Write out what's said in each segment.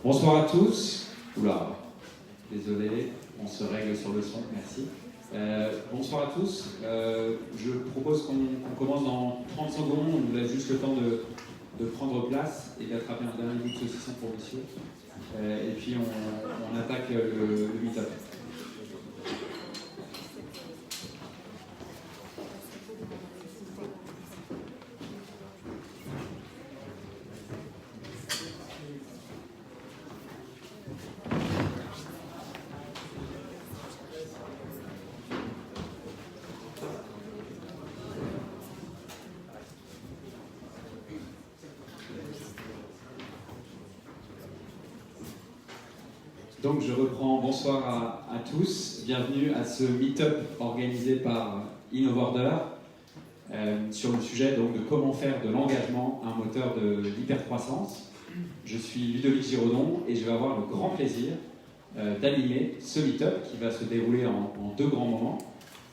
Bonsoir à tous. Oula, désolé, on se règle sur le son, merci. Bonsoir à tous. Je propose qu'on commence dans 30 secondes. On vous laisse juste le temps de prendre place et d'attraper un dernier bout de saucisson pour monsieur. Et puis on attaque le meet-up. Donc je reprends, bonsoir à tous, bienvenue à ce meet-up organisé par InnoOrder sur le sujet donc, de comment faire de l'engagement un moteur d'hypercroissance. Je suis Ludovic Giraudon et je vais avoir le grand plaisir d'animer ce meet-up qui va se dérouler en deux grands moments.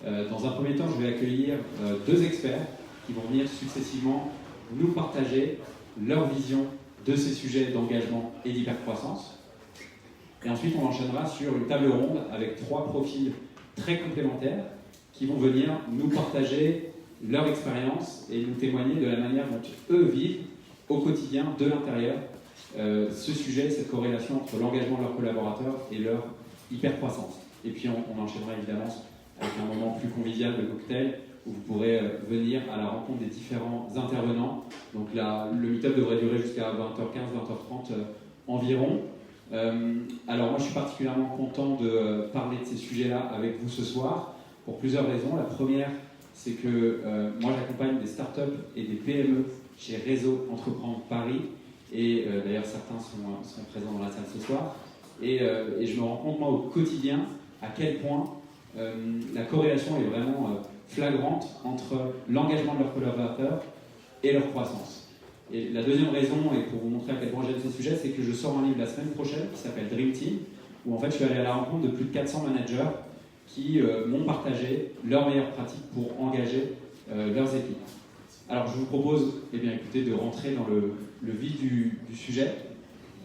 Dans un premier temps, je vais accueillir deux experts qui vont venir successivement nous partager leur vision de ces sujets d'engagement et d'hypercroissance. Et ensuite, on enchaînera sur une table ronde avec trois profils très complémentaires qui vont venir nous partager leur expérience et nous témoigner de la manière dont eux vivent au quotidien, de l'intérieur, ce sujet, cette corrélation entre l'engagement de leurs collaborateurs et leur hypercroissance. Et puis, on enchaînera évidemment avec un moment plus convivial de cocktail où vous pourrez venir à la rencontre des différents intervenants. Donc là, le meet-up devrait durer jusqu'à 20h15, 20h30 environ. Alors moi je suis particulièrement content de parler de ces sujets-là avec vous ce soir pour plusieurs raisons. La première, c'est que moi j'accompagne des startups et des PME chez Réseau Entreprendre Paris et d'ailleurs certains sont présents dans la salle ce soir et je me rends compte moi au quotidien à quel point la corrélation est vraiment flagrante entre l'engagement de leurs collaborateurs et leur croissance. Et la deuxième raison, et pour vous montrer à quel point j'aime ces sujets, c'est que je sors un livre la semaine prochaine qui s'appelle Dream Team, où en fait je suis allé à la rencontre de plus de 400 managers qui m'ont partagé leurs meilleures pratiques pour engager leurs équipes. Alors je vous propose, eh bien, écoutez, de rentrer dans le vif du sujet,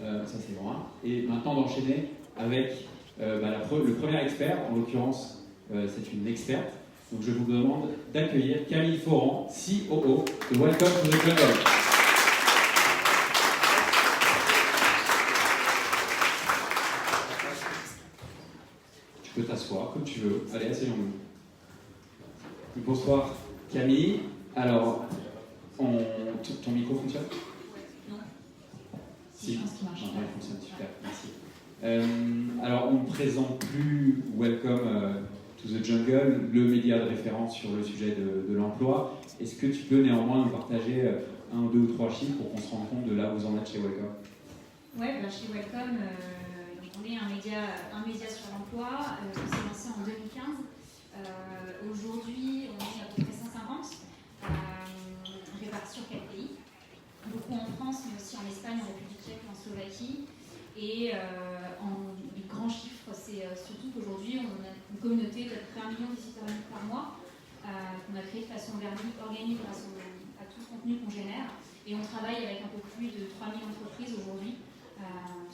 ça c'est loin, et maintenant d'enchaîner avec le premier expert, en l'occurrence c'est une experte, donc je vous demande d'accueillir Camille Foran, COO de Welcome to the Jungle. Tu peux t'asseoir comme tu veux. Allez, asseyons-nous. Bonsoir Camille. Alors, ton micro fonctionne ? Non. Si, je pense qu'il marche. Non, il fonctionne, super, merci. Alors, on ne présente plus Welcome to the Jungle, le média de référence sur le sujet de l'emploi. Est-ce que tu peux néanmoins nous partager un, deux ou trois chiffres pour qu'on se rende compte de là où vous en êtes chez Welcome ? Ouais, chez Welcome, on est un média sur l'emploi qui s'est lancé en 2015. Aujourd'hui, on est à peu près 150, répartis sur 4 pays. Beaucoup en France, mais aussi en Espagne, en République tchèque, en Slovaquie. Et les grands chiffres, c'est surtout qu'aujourd'hui, on a une communauté d'à peu près 1 million de visiteurs uniques par mois qu'on a créé de façon organique grâce à tout le contenu qu'on génère. Et on travaille avec un peu plus de 3000 entreprises aujourd'hui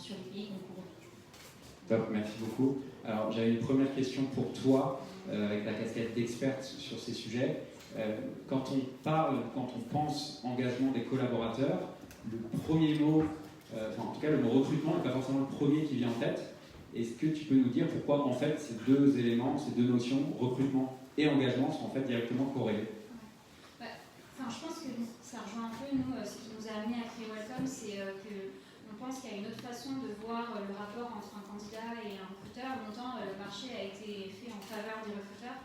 sur les pays qu'on couvre. Top, merci beaucoup. Alors j'avais une première question pour toi, avec la casquette d'experte sur ces sujets. Quand on pense engagement des collaborateurs, le premier mot, en tout cas le mot recrutement n'est pas forcément le premier qui vient en tête. Est-ce que tu peux nous dire pourquoi en fait ces deux éléments, ces deux notions, recrutement et engagement, sont en fait directement corrélés ? Je pense que ça rejoint un peu nous, ce qui nous a amené à créer Welcome, c'est qu'on pense qu'il y a une autre façon de voir le rapport entre un candidat et un recruteur. Longtemps, le marché a été fait en faveur des recruteurs,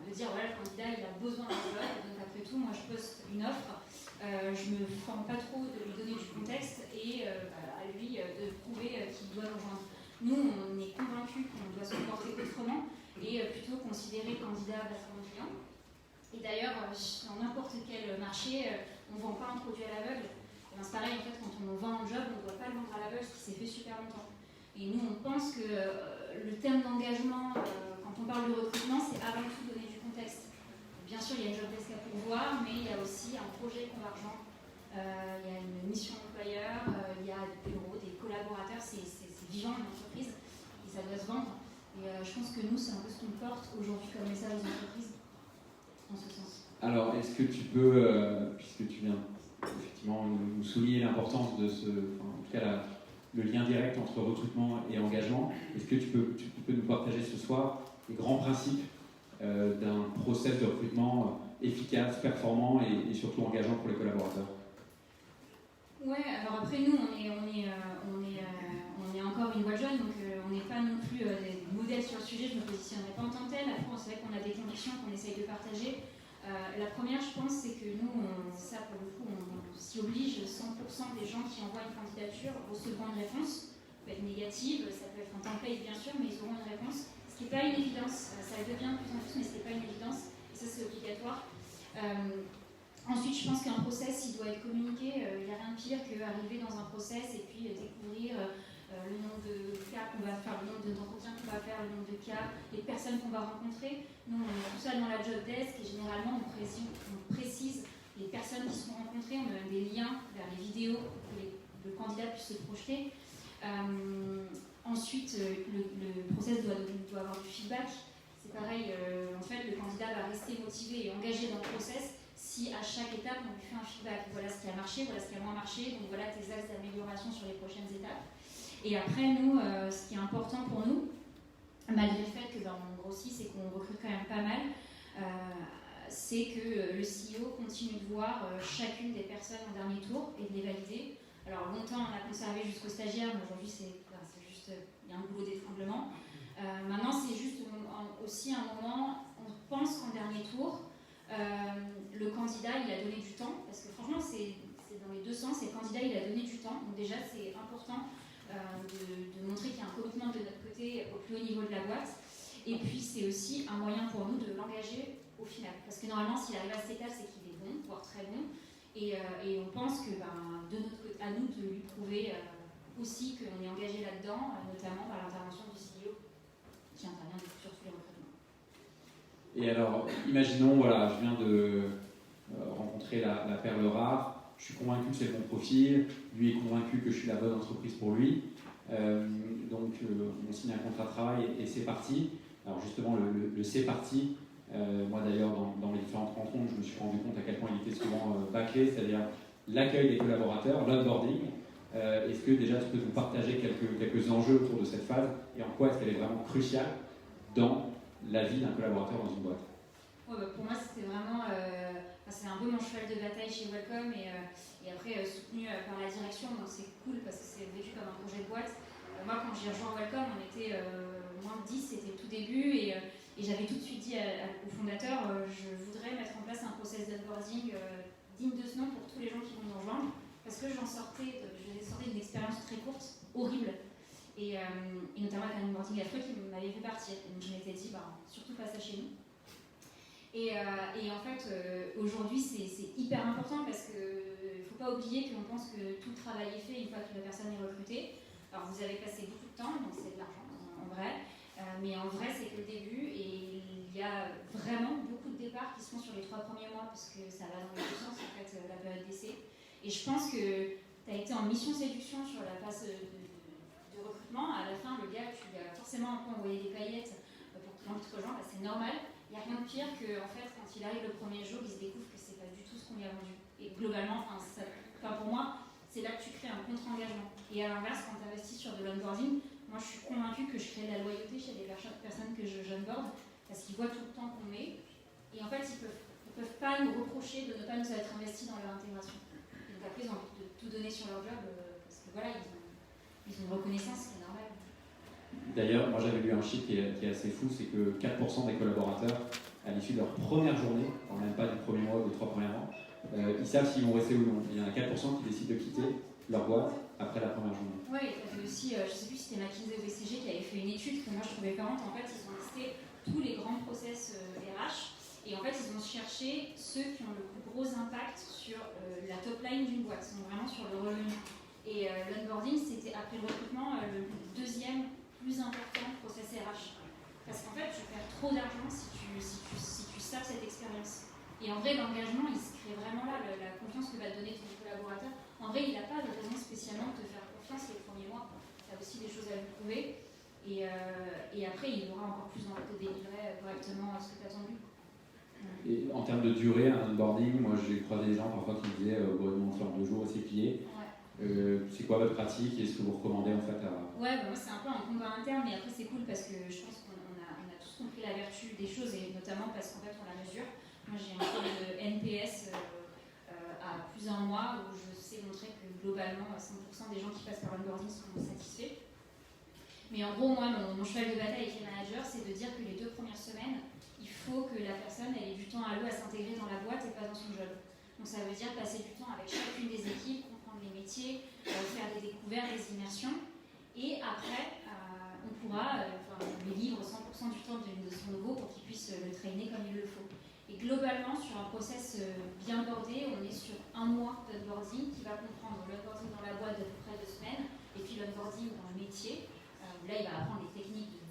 de dire voilà, le candidat il a besoin d'un job, donc après tout, moi je poste une offre, je ne me forme pas trop de lui donner du contexte et à lui de prouver qu'il doit rejoindre. Nous, on est convaincus qu'on doit se comporter autrement et plutôt considérer le candidat comme un client. Et d'ailleurs, dans n'importe quel marché, on ne vend pas un produit à l'aveugle. C'est pareil, en fait, quand on vend un job, on ne doit pas le vendre à l'aveugle, ce qui s'est fait super longtemps. Et nous, on pense que le terme d'engagement, quand on parle de recrutement, c'est avant tout donner du contexte. Bien sûr, il y a une job desk à pourvoir, mais il y a aussi un projet convergent il y a une mission employeur, il y a des collaborateurs, c'est vivant une entreprise et ça doit se vendre. Et je pense que nous, c'est un peu ce qu'on porte aujourd'hui comme message aux entreprises, dans ce sens. Alors, est-ce que tu peux, puisque tu viens effectivement nous souligner l'importance de en tout cas le lien direct entre recrutement et engagement, est-ce que tu peux nous partager ce soir les grands principes d'un process de recrutement efficace, performant et surtout engageant pour les collaborateurs? Ouais, alors après nous, on est encore une boîte jeune, donc on n'est pas non plus des modèles sur le sujet, je ne me positionnerai pas en tant que tel. Après, c'est vrai qu'on a des convictions qu'on essaye de partager. La première, je pense, c'est que nous, ça pour le coup, on s'y oblige, 100% des gens qui envoient une candidature recevront une réponse. Ça peut être négative, ça peut être un template bien sûr, mais ils auront une réponse. Ce qui n'est pas une évidence, ça le devient de plus en plus, mais ce n'est pas une évidence, et ça c'est obligatoire. Ensuite, je pense qu'un process, il doit être communiqué. Il n'y a rien de pire qu'arriver dans un process et puis découvrir le nombre de cas qu'on va faire, le nombre d'entretiens qu'on va faire, le nombre de cas, les personnes qu'on va rencontrer. Nous, on met tout ça dans la job desk et généralement, on précise les personnes qui seront rencontrées, on donne des liens vers les vidéos pour que le candidat puisse se projeter. Ensuite, le process doit avoir du feedback. C'est pareil, en fait, le candidat va rester motivé et engagé dans le process si à chaque étape on lui fait un feedback. Voilà ce qui a marché, voilà ce qui a moins marché, donc voilà tes axes d'amélioration sur les prochaines étapes. Et après, nous, ce qui est important pour nous, malgré le fait que on grossit, c'est qu'on recrute quand même pas mal, c'est que le CEO continue de voir chacune des personnes en dernier tour et de les valider. Alors longtemps on a conservé jusqu'aux stagiaires, mais aujourd'hui c'est juste, il y a un boulot d'étranglement. Maintenant c'est juste aussi un moment, on pense qu'en dernier tour, le candidat il a donné du temps, parce que franchement c'est dans les deux sens, et le candidat il a donné du temps, donc déjà c'est important de montrer qu'il y a un commitment de notre côté au plus haut niveau de la boîte, et puis c'est aussi un moyen pour nous de l'engager au final, parce que normalement s'il arrive à cette étape c'est qu'il est bon, voire très bon, et on pense que de notre côté, à nous de lui prouver aussi qu'on est engagé là-dedans, notamment par l'intervention du CEO qui intervient sur tous les recrutements. Et alors, imaginons, voilà, je viens de rencontrer la perle rare, je suis convaincu que c'est le bon profil, lui est convaincu que je suis la bonne entreprise pour lui, donc on signe un contrat de travail et c'est parti. Alors justement, le c'est parti, moi d'ailleurs dans mes différentes rencontres, je me suis rendu compte à quel point il était souvent bâclé, c'est-à-dire l'accueil des collaborateurs, l'onboarding. Est-ce que déjà tu peux nous partager quelques enjeux autour de cette phase et en quoi est-ce qu'elle est vraiment cruciale dans la vie d'un collaborateur dans une boîte? Ouais, pour moi c'était vraiment, c'est un peu mon cheval de bataille chez Welcome et après soutenu par la direction, donc c'est cool parce que c'est vécu comme un projet de boîte. Moi quand j'ai rejoint Welcome on était moins de 10, c'était le tout début et j'avais tout de suite dit au fondateur je voudrais mettre en place un process d'onboarding digne de ce nom pour tous les gens qui vont nous rejoindre. Parce que je sortais d'une expérience très courte, horrible, et notamment avec un onboarding affreux qui m'avait fait partir. Et donc je m'étais dit, surtout pas ça chez nous. Et en fait, aujourd'hui, c'est hyper important parce qu'il ne faut pas oublier qu'on pense que tout le travail est fait une fois que la personne est recrutée. Alors vous avez passé beaucoup de temps, donc c'est de l'argent en vrai, mais en vrai c'est que le début et il y a vraiment beaucoup de départs qui se font sur les 3 premiers mois parce que ça va dans les deux sens en fait, la période d'essai. Et je pense que tu as été en mission séduction sur la phase de recrutement. À la fin, le gars, tu lui as forcément un peu envoyé des paillettes pour qu'il ait envie de te rejoindre. C'est normal. Il n'y a rien de pire que, en fait, quand il arrive le premier jour, il se découvre que c'est pas du tout ce qu'on lui a vendu. Et globalement, pour moi, c'est là que tu crées un contre-engagement. Et à l'inverse, quand tu investis sur de l'onboarding, moi je suis convaincue que je crée de la loyauté chez les personnes que j'onboard parce qu'ils voient tout le temps qu'on met. Et en fait, ils peuvent pas nous reprocher de ne pas nous être investis dans leur intégration. Après, ils ont envie de tout donner sur leur job parce que voilà, ils ont une reconnaissance qui est normale. D'ailleurs, moi j'avais lu un chiffre qui est assez fou, c'est que 4% des collaborateurs, à l'issue de leur première journée, même pas du premier mois ou des 3 premiers mois, ils savent s'ils vont rester ou non. Il y en a 4% qui décident de quitter leur boîte après la première journée. Oui, il y avait aussi, je ne sais plus si c'était McKinsey ou BCG qui avait fait une étude que moi je trouvais parlante. En fait, ils ont listé tous les grands process RH. Et en fait, ils ont cherché ceux qui ont le plus gros impact sur la top line d'une boîte, donc vraiment sur le revenu. Et l'onboarding, c'était après le recrutement le deuxième plus important process RH. Parce qu'en fait, tu perds trop d'argent si tu sapes cette expérience. Et en vrai, l'engagement, il se crée vraiment là, la confiance que va te donner ton collaborateur. te délivrer correctement ce que tu as attendu. Et en termes de durée, un onboarding, moi j'ai croisé des gens parfois qui me disaient bon, on fait en 2 jours et c'est plié. C'est quoi votre pratique et est-ce que vous recommandez en fait à... Ouais, moi c'est un peu un combat interne, mais après c'est cool parce que je pense qu'on a tous compris la vertu des choses et notamment parce qu'en fait on la mesure. Moi j'ai un taux de NPS à plus d'un mois où je sais montrer que globalement 100% des gens qui passent par l'onboarding sont satisfaits. Mais en gros, moi mon cheval de bataille avec les managers, c'est de dire que les 2 premières semaines, il faut que la personne ait du temps à s'intégrer dans la boîte et pas dans son job. Donc ça veut dire passer du temps avec chacune des équipes, comprendre les métiers, faire des découvertes, des immersions. Et après, on pourra lui livre 100% du temps de son nouveau pour qu'il puisse le traîner comme il le faut. Et globalement, sur un process bien bordé, on est sur 1 mois d'onboarding qui va comprendre l'onboarding dans la boîte d'à peu près 2 semaines et puis l'onboarding dans le métier. Là, il va apprendre les techniques de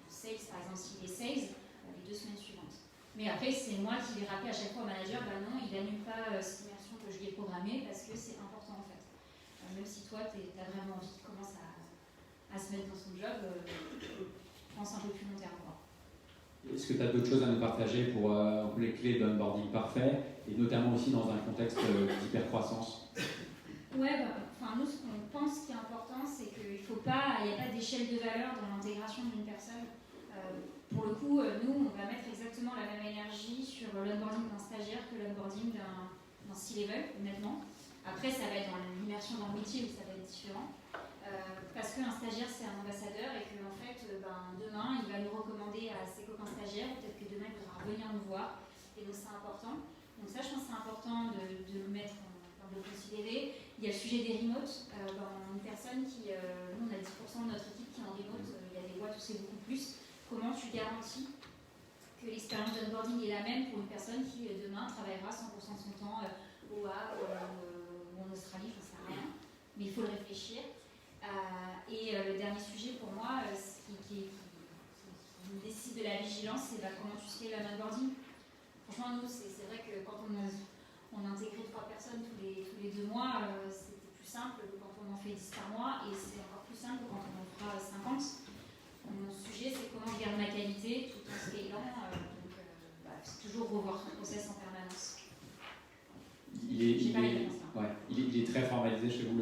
sales, par exemple, s'il est sales, les 2 semaines suivantes. Mais après, c'est moi qui vais rappeler à chaque fois au manager, bah non, il n'annule pas cette immersion que je lui ai programmée parce que c'est important en fait. Même si toi, tu as vraiment envie qu'il commence à se mettre dans son job, je pense un peu plus long terme. Est-ce que tu as d'autres choses à nous partager pour les clés d'onboarding parfait et notamment aussi dans un contexte d'hypercroissance? Ouais, nous, ce qu'on pense qui est important, c'est qu'il n'y a pas d'échelle de valeur dans l'intégration d'une personne. Pour le coup, nous, on va mettre exactement la même énergie sur l'onboarding d'un stagiaire que l'onboarding d'un C-level, honnêtement. Après, ça va être dans l'immersion dans le métier où ça va être différent. Parce qu'un stagiaire, c'est un ambassadeur et que en fait, demain, il va nous recommander à ses copains stagiaires. Peut-être que demain, il voudra revenir nous voir. Et donc, c'est important. Donc ça, je pense que c'est important de le mettre, de le considérer. Il y a le sujet des remotes. Une personne qui... nous, on a 10% de notre équipe qui est en remote. Il y a des boîtes où c'est beaucoup plus. Comment tu garantis que l'expérience d'onboarding est la même pour une personne qui, demain, travaillera 100% de son temps au Havre ou en Australie, j'en sais rien. Mais il faut le réfléchir. Et le dernier sujet pour moi, ce qui décide de la vigilance, c'est comment tu scales l'onboarding. Franchement, nous, c'est vrai que quand on a intégré 3 personnes tous les 2 mois, c'était plus simple que quand on en fait 10 par mois, et c'est encore plus simple quand on en fera 50. Mon sujet, c'est comment je garde ma qualité tout en scalant. C'est toujours revoir son process en permanence. Il est très formalisé chez vous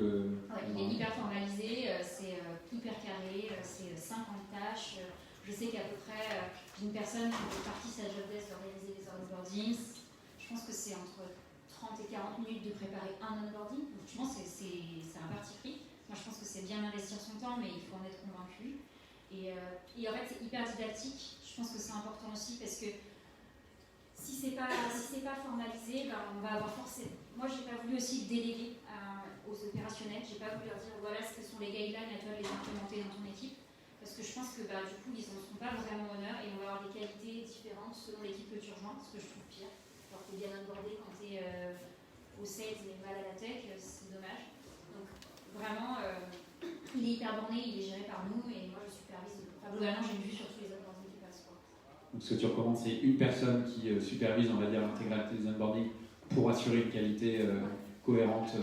il est hyper formalisé, c'est hyper carré, c'est 50 tâches. Je sais qu'à peu près, j'ai une personne qui fait partie de sa job desk d'organiser les onboardings. Je pense que c'est entre 30 et 40 minutes de préparer un onboarding. Donc, je pense que c'est un parti pris. Moi, je pense que c'est bien investir son temps, mais il faut en être convaincu. Et en fait, c'est hyper didactique. Je pense que c'est important aussi parce que si c'est pas formalisé, on va avoir forcément. Moi, j'ai pas voulu aussi le déléguer aux opérationnels. J'ai pas voulu leur dire voilà ce que sont les guidelines, à toi de les implémenter dans ton équipe. Parce que je pense que du coup, ils n'en sont pas vraiment honneur et on va avoir des qualités différentes selon l'équipe que tu rejoins, ce que je trouve pire. Alors que tu es bien onboardé quand tu es au sales mais mal à la tech, c'est dommage. Donc, vraiment, il est hyper borné, il est géré par nous et moi, je supervise. Globalement, j'ai une vue sur tous les onboardings qui passent. Donc, ce que tu recommandes, c'est une personne qui supervise, on va dire, l'intégralité des onboardings pour assurer une qualité cohérente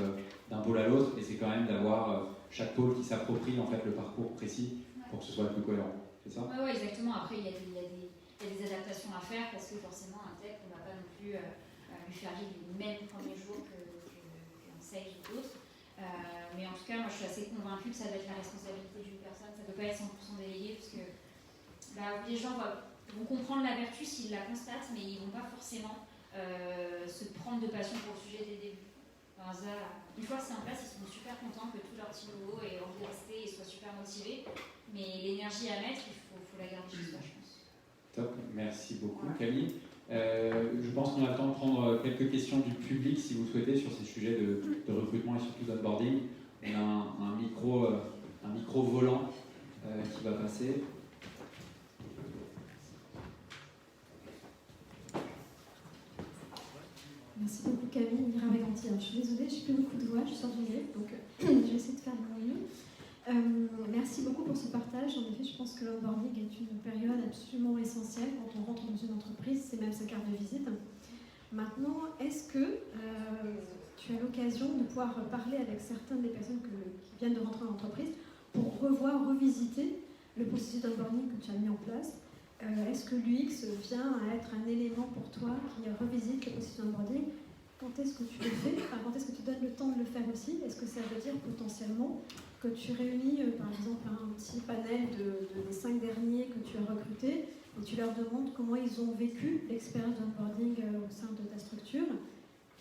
d'un pôle à l'autre, et c'est quand même d'avoir chaque pôle qui s'approprie en fait le parcours précis pour que ce soit le plus cohérent. C'est ça? Oui, exactement. Après, il y a des adaptations à faire parce que forcément, un tech, on ne va pas non plus lui faire vivre les mêmes premiers jours qu'un sales ou d'autres. Mais en tout cas, moi, je suis assez convaincue que ça doit être la responsabilité d'une personne. Ça ne peut pas être 100% délégué parce que les gens vont comprendre la vertu s'ils la constatent, mais ils ne vont pas forcément se prendre de passion pour le sujet dès le début. Une fois que c'est en place, ils sont super contents que tout leur petit nouveau ait envie de rester et soit super motivé. Mais l'énergie à mettre, il faut la garder chez soi, je pense. Top, merci beaucoup Camille. Je pense qu'on a le temps de prendre quelques questions du public si vous souhaitez sur ces sujets de recrutement et surtout d'onboarding. On a un micro volant qui va passer. Merci beaucoup Camille, Mira Vaganti. Je suis désolée, je n'ai plus beaucoup de voix, je suis en grève, donc je vais essayer de faire de mon mieux. Merci beaucoup pour ce partage. En effet, je pense que l'onboarding est une période absolument essentielle quand on rentre dans une entreprise, c'est même sa carte de visite. Maintenant, est-ce que tu as l'occasion de pouvoir parler avec certaines des personnes qui viennent de rentrer en entreprise pour revisiter le processus d'onboarding que tu as mis en place est-ce que l'UX vient à être un élément pour toi qui revisite le processus d'onboarding? Quand est-ce que tu le fais? Quand est-ce que tu donnes le temps de le faire aussi? Est-ce que ça veut dire potentiellement que tu réunis par exemple un petit panel des 5 derniers que tu as recrutés et tu leur demandes comment ils ont vécu l'expérience d'onboarding au sein de ta structure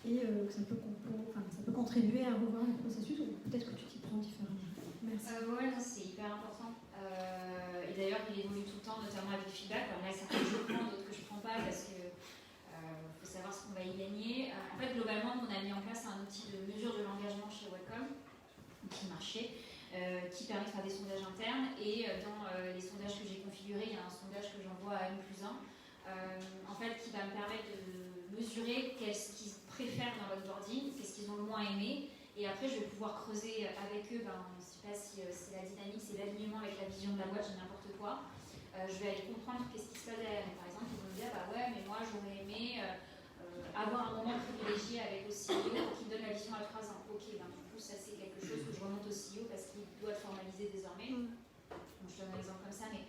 et que ça peut contribuer à revoir le processus ou peut-être que tu t'y prends différemment. Merci. Ouais, c'est hyper important. Et d'ailleurs, il évolue tout le temps, notamment avec le feedback. Alors là, certains que je prends, d'autres que je ne prends pas parce que faut savoir ce qu'on va y gagner. En fait, globalement, on a mis en place un outil de mesure de l'engagement chez Welcome, qui marchait, qui permet de faire des sondages internes. Et dans les sondages que j'ai configurés, il y a un sondage que j'envoie à N+1, en fait, qui va me permettre de mesurer qu'est-ce qu'ils préfèrent dans l'onboarding, qu'est-ce qu'ils ont le moins aimé. Et après, je vais pouvoir creuser avec eux, je ne sais pas si c'est la dynamique, c'est l'alignement avec la vision de la boîte, j'ai n'importe quoi. Je vais aller comprendre qu'est-ce qui se passe derrière. Par exemple, ils vont me dire, ouais, mais moi, j'aurais aimé avoir un moment privilégié avec le CEO qui me donne la vision à 3 ans. Ok, du coup, ça, c'est quelque chose que je remonte au CEO parce qu'il doit être formalisé désormais. Donc, je donne un exemple comme ça, mais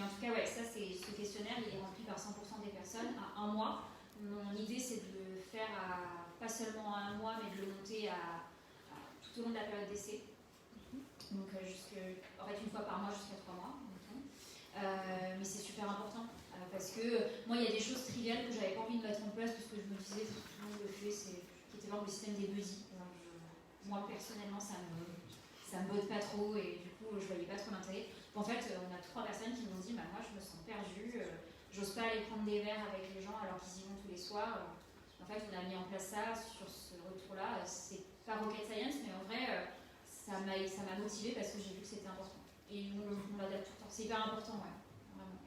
en tout cas, ouais, ça, ce questionnaire, il est rempli par 100% des personnes à 1 mois. Mon idée, c'est de le faire pas seulement à 1 mois, mais de le monter tout au long de la période d'essai. Donc, en fait, 1 fois par mois jusqu'à 3 mois. Mais c'est super important parce que moi, il y a des choses triviales que j'avais pas envie de mettre en place parce que je me disais, tout le monde le fait, qui était le système des buddies. Moi, personnellement, ça me botte pas trop et du coup, je voyais pas trop l'intérêt. En fait, on a 3 personnes qui m'ont dit, moi, je me sens perdue, j'ose pas aller prendre des verres avec les gens alors qu'ils y vont tous les soirs. En fait, on a mis en place ça sur ce retour-là. C'est pas rocket science, mais en vrai, ça m'a motivée parce que j'ai vu que c'était important. Et on l'adapte tout le temps. C'est hyper important, ouais. Vraiment.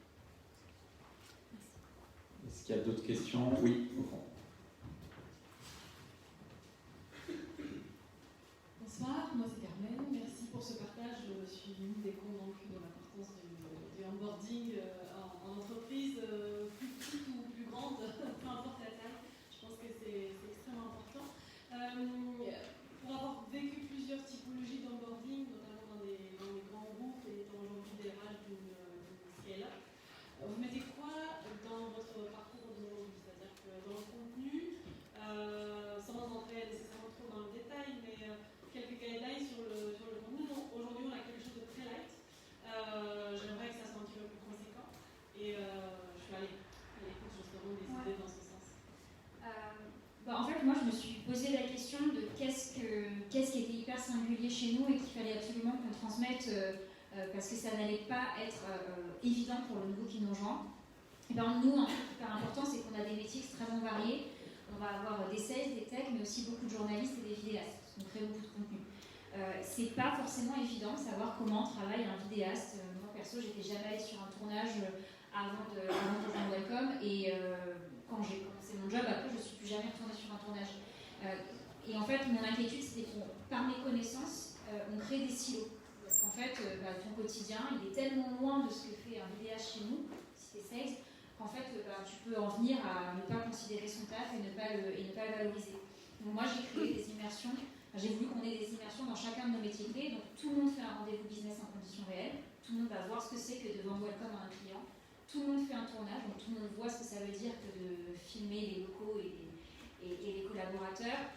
Est-ce qu'il y a d'autres questions? Oui, au fond. Bonsoir, moi c'est Carmen. Merci pour ce partage. Je suis une des convaincues de l'importance du onboarding en entreprise, plus petite ou plus grande, peu importe la taille. Je pense que c'est extrêmement important. Pour avoir vécu plusieurs typologies d'onboarding, notamment dans les grands groupes et étant aujourd'hui des RH d'une scale-up, vous mettez quoi dans votre parcours d'aujourd'hui? C'est-à-dire que dans le contenu, sans entrer nécessairement trop dans le détail, mais quelques guidelines sur le contenu. Aujourd'hui, on a quelque chose de très light. J'aimerais que ça soit un petit peu plus conséquent. Et je suis à l'écoute justement des idées dans ce sens. En fait, moi, je me suis posé la question de qu'est-ce qui était hyper singulier chez nous et qu'il fallait absolument qu'on transmette parce que ça n'allait pas être évident pour le nouveau qui nous rejoint. Et nous, un truc hyper important, c'est qu'on a des métiers extrêmement variés. On va avoir des sales, des techs, mais aussi beaucoup de journalistes et des vidéastes. On crée beaucoup de contenu. C'est pas forcément évident de savoir comment travaille un vidéaste. Moi, perso, j'étais jamais allée sur un tournage avant de rejoindre Welcome. Et quand j'ai commencé mon job, après, je suis plus jamais retournée sur un tournage. Et en fait, mon inquiétude, c'était que par mes connaissances, on crée des silos. Parce qu'en fait, ton quotidien, il est tellement loin de ce que fait un vidéaste chez nous, si t'es sales, qu'en fait, tu peux en venir à ne pas considérer son taf et ne pas le valoriser. Donc moi, j'ai créé des immersions. J'ai voulu qu'on ait des immersions dans chacun de nos métiers clés. Donc tout le monde fait un rendez-vous business en conditions réelles. Tout le monde va voir ce que c'est que de vendre Welcome à un client. Tout le monde fait un tournage. Donc tout le monde voit ce que ça veut dire que de filmer les locaux et les collaborateurs.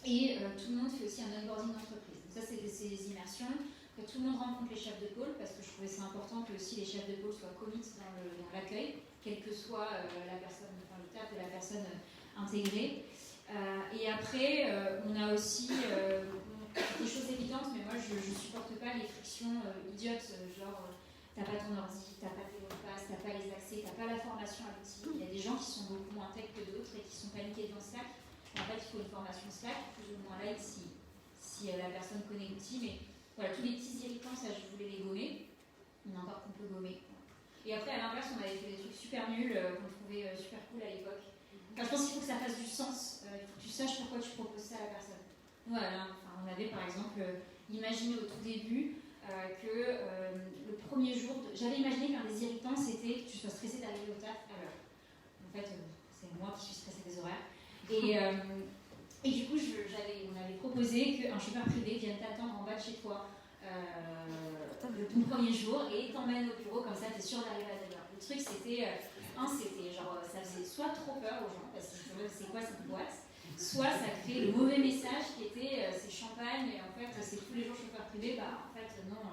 Et tout le monde fait aussi un onboarding d'entreprise. Donc ça, c'est ces immersions. Que tout le monde rencontre les chefs de pôle parce que je trouvais ça important que aussi les chefs de pôle soient commit dans l'accueil, quelle que soit le taf de la personne intégrée. Et après, on a aussi des choses évidentes, mais moi je ne supporte pas les frictions idiotes, genre t'as pas ton ordi, t'as pas tes mots de passe, t'as pas les accès, t'as pas la formation à l'outil. Il y a des gens qui sont beaucoup moins tech que d'autres et qui sont paniqués devant Slack. En fait, il faut une formation Slack, plus ou moins light si la personne connaît l'outil, mais voilà, tous les petits irritants, ça je voulais les gommer. Il y en a encore qu'on peut gommer. Et après, à l'inverse, on avait fait des trucs super nuls qu'on trouvait super cool à l'époque. Enfin, je pense qu'il faut que ça fasse du sens. Il faut que tu saches pourquoi tu proposes ça à la personne. Voilà, on avait par exemple imaginé au tout début que le premier jour, j'avais imaginé qu'un des irritants c'était que tu sois stressé d'arriver au taf à l'heure. En fait, c'est moi qui suis stressée des horaires. Et du coup, on avait proposé qu'un chauffeur privé vienne t'attendre en bas de chez toi ton premier jour et t'emmène au bureau, comme ça tu es sûr d'arriver à 9h. Le truc c'était, c'était genre, ça faisait soit trop peur aux gens, parce que c'est quoi cette boîte, soit ça crée le mauvais message qui était c'est champagne, et en fait c'est tous les jours chauffeur privé, bah en fait non.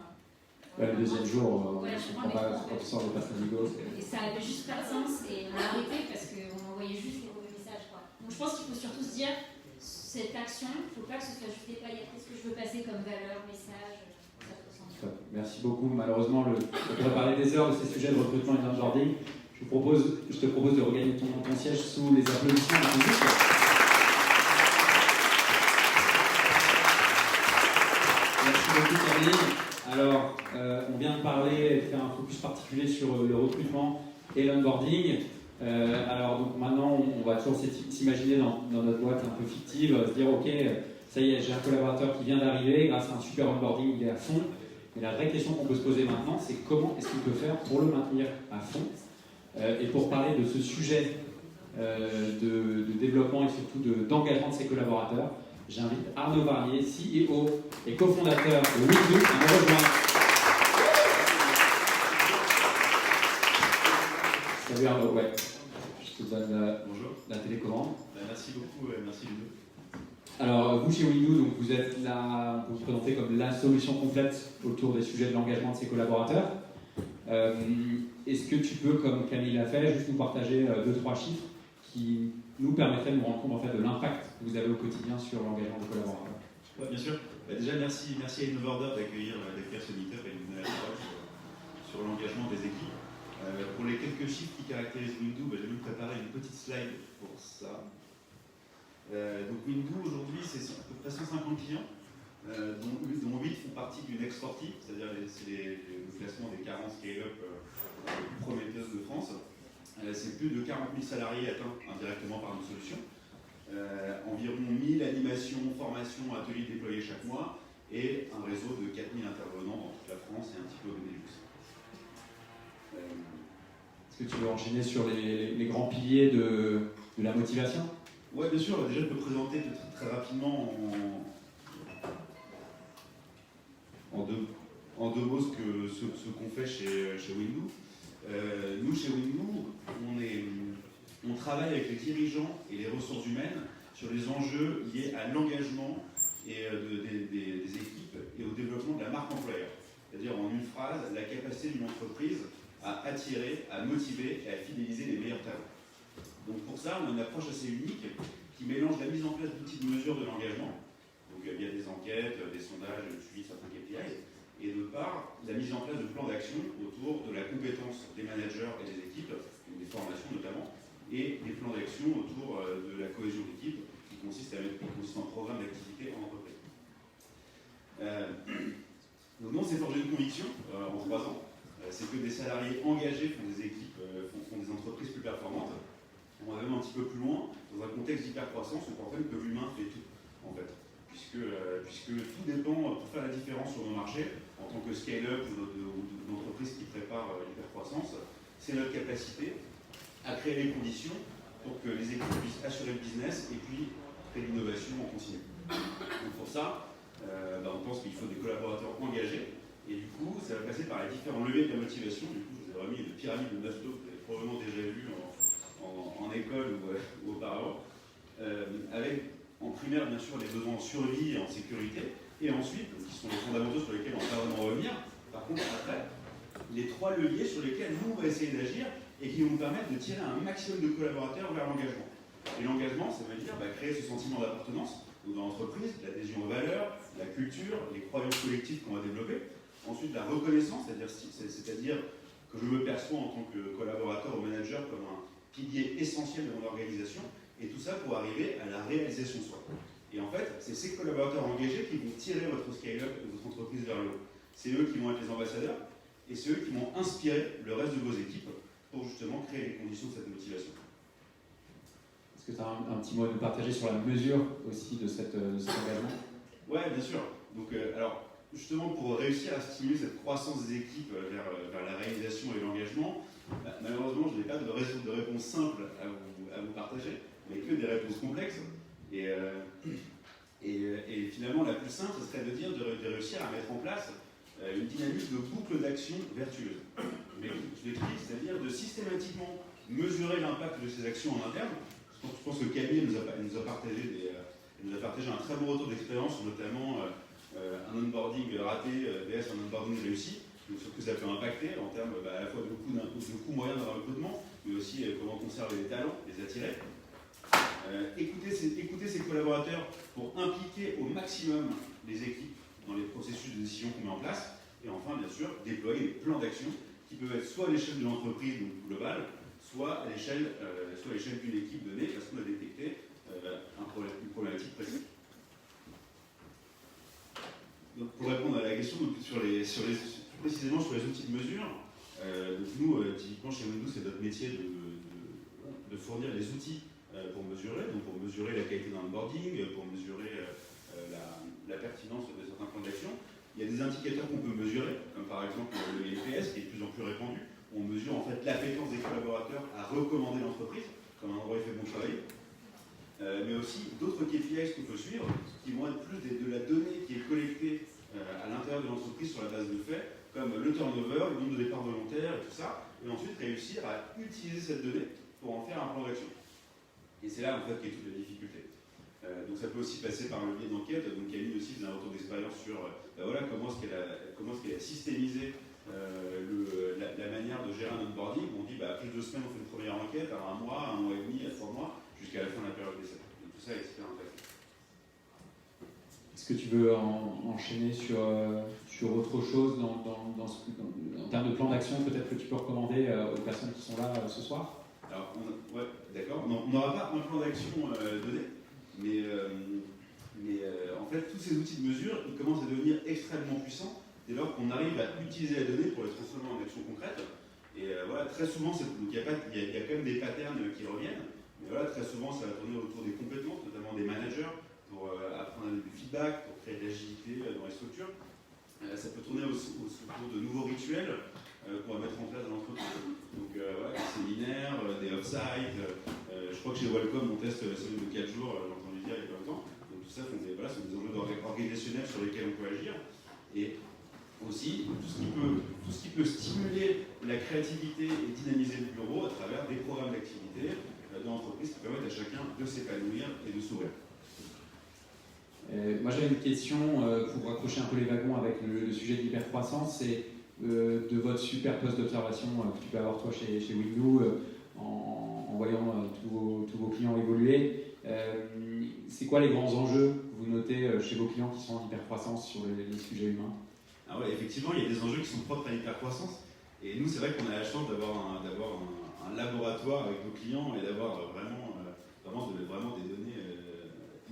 Le deuxième jour, ouais, on ne comprend pas quand tu sors des passes Navigo. Et ça avait juste pas de sens, et on a arrêté parce qu'on envoyait juste des mauvais messages, quoi. Donc je pense qu'il faut surtout se dire, cette action, il ne faut pas que ce soit juste des paillettes. Qu'est-ce que je veux passer comme valeur, message, ça faut sentir. Merci beaucoup. Malheureusement, on pourrait parler des heures de ces sujets de recrutement et d'onboarding. Je te propose de regagner ton siège sous les applaudissements du public. Merci beaucoup, Camille. Alors, on vient de parler et de faire un focus particulier sur le recrutement et l'onboarding. Alors, donc maintenant, on va toujours s'imaginer dans notre boîte un peu fictive, se dire, ok, ça y est, j'ai un collaborateur qui vient d'arriver, grâce à un super onboarding, il est à fond. Mais la vraie question qu'on peut se poser maintenant, c'est comment est-ce qu'il peut faire pour le maintenir à fond. Et pour parler de ce sujet de développement et surtout d'engagement de ses collaborateurs, j'invite Arnaud Varnier, CEO et cofondateur de Windu, à me rejoindre. Salut Arnaud, ouais. Je te donne la télécommande. Merci beaucoup, merci Ludo. Alors, vous chez Windu, donc vous êtes là, vous vous présentez comme la solution complète autour des sujets de l'engagement de ses collaborateurs. Est-ce que tu peux, comme Camille l'a fait, juste nous partager 2-3 chiffres qui nous permettraient de nous rendre compte en fait, de l'impact que vous avez au quotidien sur l'engagement des collaborateurs? Ouais, bien sûr. Déjà, merci à InnoVorder d'accueillir ce meet-up et de nous donner la parole sur l'engagement des équipes. Pour les quelques chiffres qui caractérisent Windu, j'ai voulu préparer une petite slide pour ça. Donc Windu, aujourd'hui, c'est à peu près 150 clients, dont 8 font partie du Next 40, c'est-à-dire le classement des 40 scale-up prometteuses de France. C'est plus de 40 000 salariés atteints indirectement par nos solutions. Environ 1000 animations, formations, ateliers déployés chaque mois et un réseau de 4000 intervenants dans toute la France et un petit peu au Benelux. Est-ce que tu veux enchaîner sur les grands piliers de la motivation? Oui, bien sûr. Déjà, je peux présenter très rapidement en deux mots ce qu'on fait chez Windu. Nous, chez Windu, on travaille avec les dirigeants et les ressources humaines sur les enjeux liés à l'engagement des équipes et au développement de la marque employeur. C'est-à-dire, en une phrase, la capacité d'une entreprise à attirer, à motiver et à fidéliser les meilleurs talents. Donc pour ça, on a une approche assez unique qui mélange la mise en place d'outils de mesure de l'engagement, donc il y a des enquêtes, des sondages, le suivi de certains KPIs, et de part, la mise en place de plans d'action autour de la compétence des managers et des équipes, donc des formations notamment, et des plans d'action autour de la cohésion d'équipe, qui consiste en programme d'activité en entreprise. Donc non, c'est forgé une conviction en 3 ans. C'est que des salariés engagés font des équipes, font des entreprises plus performantes. On va même un petit peu plus loin, dans un contexte d'hypercroissance, on pense même que l'humain fait tout, en fait. Puisque tout dépend, pour faire la différence sur nos marchés, en tant que scale-up ou d'entreprise qui prépare l'hypercroissance, c'est notre capacité à créer les conditions pour que les équipes puissent assurer le business et puis créer l'innovation en continu. Donc pour ça, on pense qu'il faut des collaborateurs engagés. Et du coup, ça va passer par les différents leviers de la motivation. Du coup, je vous ai remis une pyramide de Maslow que vous avez probablement déjà vu en école ou auparavant, avec en primaire bien sûr les besoins en survie et en sécurité, et ensuite, qui sont les fondamentaux sur lesquels on va vraiment revenir, par contre après, les 3 leviers sur lesquels nous on va essayer d'agir et qui vont nous permettre de tirer un maximum de collaborateurs vers l'engagement. Et l'engagement, ça veut dire créer ce sentiment d'appartenance dans l'entreprise, l'adhésion aux valeurs, la culture, les croyances collectives qu'on va développer. Ensuite, la reconnaissance, c'est-à-dire que je me perçois en tant que collaborateur ou manager comme un pilier essentiel de mon organisation, et tout ça pour arriver à la réalisation de soi. Et en fait, c'est ces collaborateurs engagés qui vont tirer votre scale-up et votre entreprise vers le haut. C'est eux qui vont être les ambassadeurs, et c'est eux qui vont inspirer le reste de vos équipes pour justement créer les conditions de cette motivation. Est-ce que tu as un petit mot à nous partager sur la mesure aussi de cet engagement? Oui, bien sûr. Donc, alors, justement, pour réussir à stimuler cette croissance des équipes vers la réalisation et l'engagement, malheureusement, je n'ai pas de réponse simple à vous partager, mais que des réponses complexes. Et finalement, la plus simple, ce serait de réussir à mettre en place une dynamique de boucle d'action vertueuse. Je de qui, c'est-à-dire de systématiquement mesurer l'impact de ces actions en interne. Je pense que Camille nous a partagé un très bon retour d'expérience, notamment un onboarding raté vs un onboarding réussi, donc sur ce que ça peut impacter en termes à la fois de coût moyen dans le recrutement, mais aussi comment conserver les talents, les attirer. Écouter ses collaborateurs pour impliquer au maximum les équipes dans les processus de décision qu'on met en place. Et enfin, bien sûr, déployer des plans d'action qui peuvent être soit à l'échelle de l'entreprise donc globale, soit à l'échelle d'une équipe donnée, parce qu'on a détecté une problématique précise. Donc, pour répondre à la question, donc, plus précisément sur les outils de mesure, donc nous, typiquement chez Windows, c'est notre métier de fournir les outils pour mesurer la qualité d'un onboarding, pour mesurer la pertinence de certains plans d'action. Il y a des indicateurs qu'on peut mesurer, comme par exemple le NPS, qui est de plus en plus répandu. On mesure en fait l'appétence des collaborateurs à recommander l'entreprise, comme un endroit où il fait bon travail. Mais aussi d'autres KPIs qu'on peut suivre, qui vont être plus de la donnée qui est collectée à l'intérieur de l'entreprise sur la base de faits, comme le turnover, le nombre de départs volontaires et tout ça, et ensuite réussir à utiliser cette donnée pour en faire un plan d'action. Et c'est là en fait qu'est toute la difficulté. Donc ça peut aussi passer par le biais d'enquête. Donc Camille aussi faisait un retour d'expérience sur comment est-ce qu'elle a systémisé la manière de gérer un onboarding. On dit après 2 semaines on fait une première enquête, à 1 mois, 1 mois et demi, à 3 mois, jusqu'à la fin de la période d'essai. Donc tout ça est super intéressant. Est-ce que tu veux enchaîner sur autre chose en termes de plan d'action, peut-être que tu peux recommander aux personnes qui sont là ce soir? Alors, ouais, d'accord. On n'aura pas un plan d'action donné, mais en fait, tous ces outils de mesure, ils commencent à devenir extrêmement puissants dès lors qu'on arrive à utiliser la donnée pour les transformer en actions concrètes. Et voilà, très souvent, il y a quand même des patterns qui reviennent, mais voilà, très souvent, ça va tourner autour des compétences, notamment des managers, pour apprendre du feedback, pour créer de l'agilité dans les structures. Ça peut tourner autour de nouveaux rituels qu'on va mettre en place dans l'entreprise. Donc voilà, des séminaires, des off-site. Je crois que chez Welcome, on teste celui de 4 jours, j'ai entendu dire il y a pas longtemps. Donc tout ça sont des enjeux organisationnels sur lesquels on peut agir. Et aussi, tout ce qui peut stimuler la créativité et dynamiser le bureau à travers des programmes d'activité dans l'entreprise qui permettent à chacun de s'épanouir et de s'ouvrir. Moi j'avais une question pour raccrocher un peu les wagons avec le sujet de l'hypercroissance, c'est de votre super poste d'observation que tu peux avoir toi chez Windoo en voyant tous vos clients évoluer. C'est quoi les grands enjeux que vous notez chez vos clients qui sont en hypercroissance sur les sujets humains? Ah ouais, effectivement, il y a des enjeux qui sont propres à l'hypercroissance. Et nous, c'est vrai qu'on a la chance d'avoir un laboratoire avec nos clients et d'avoir vraiment des données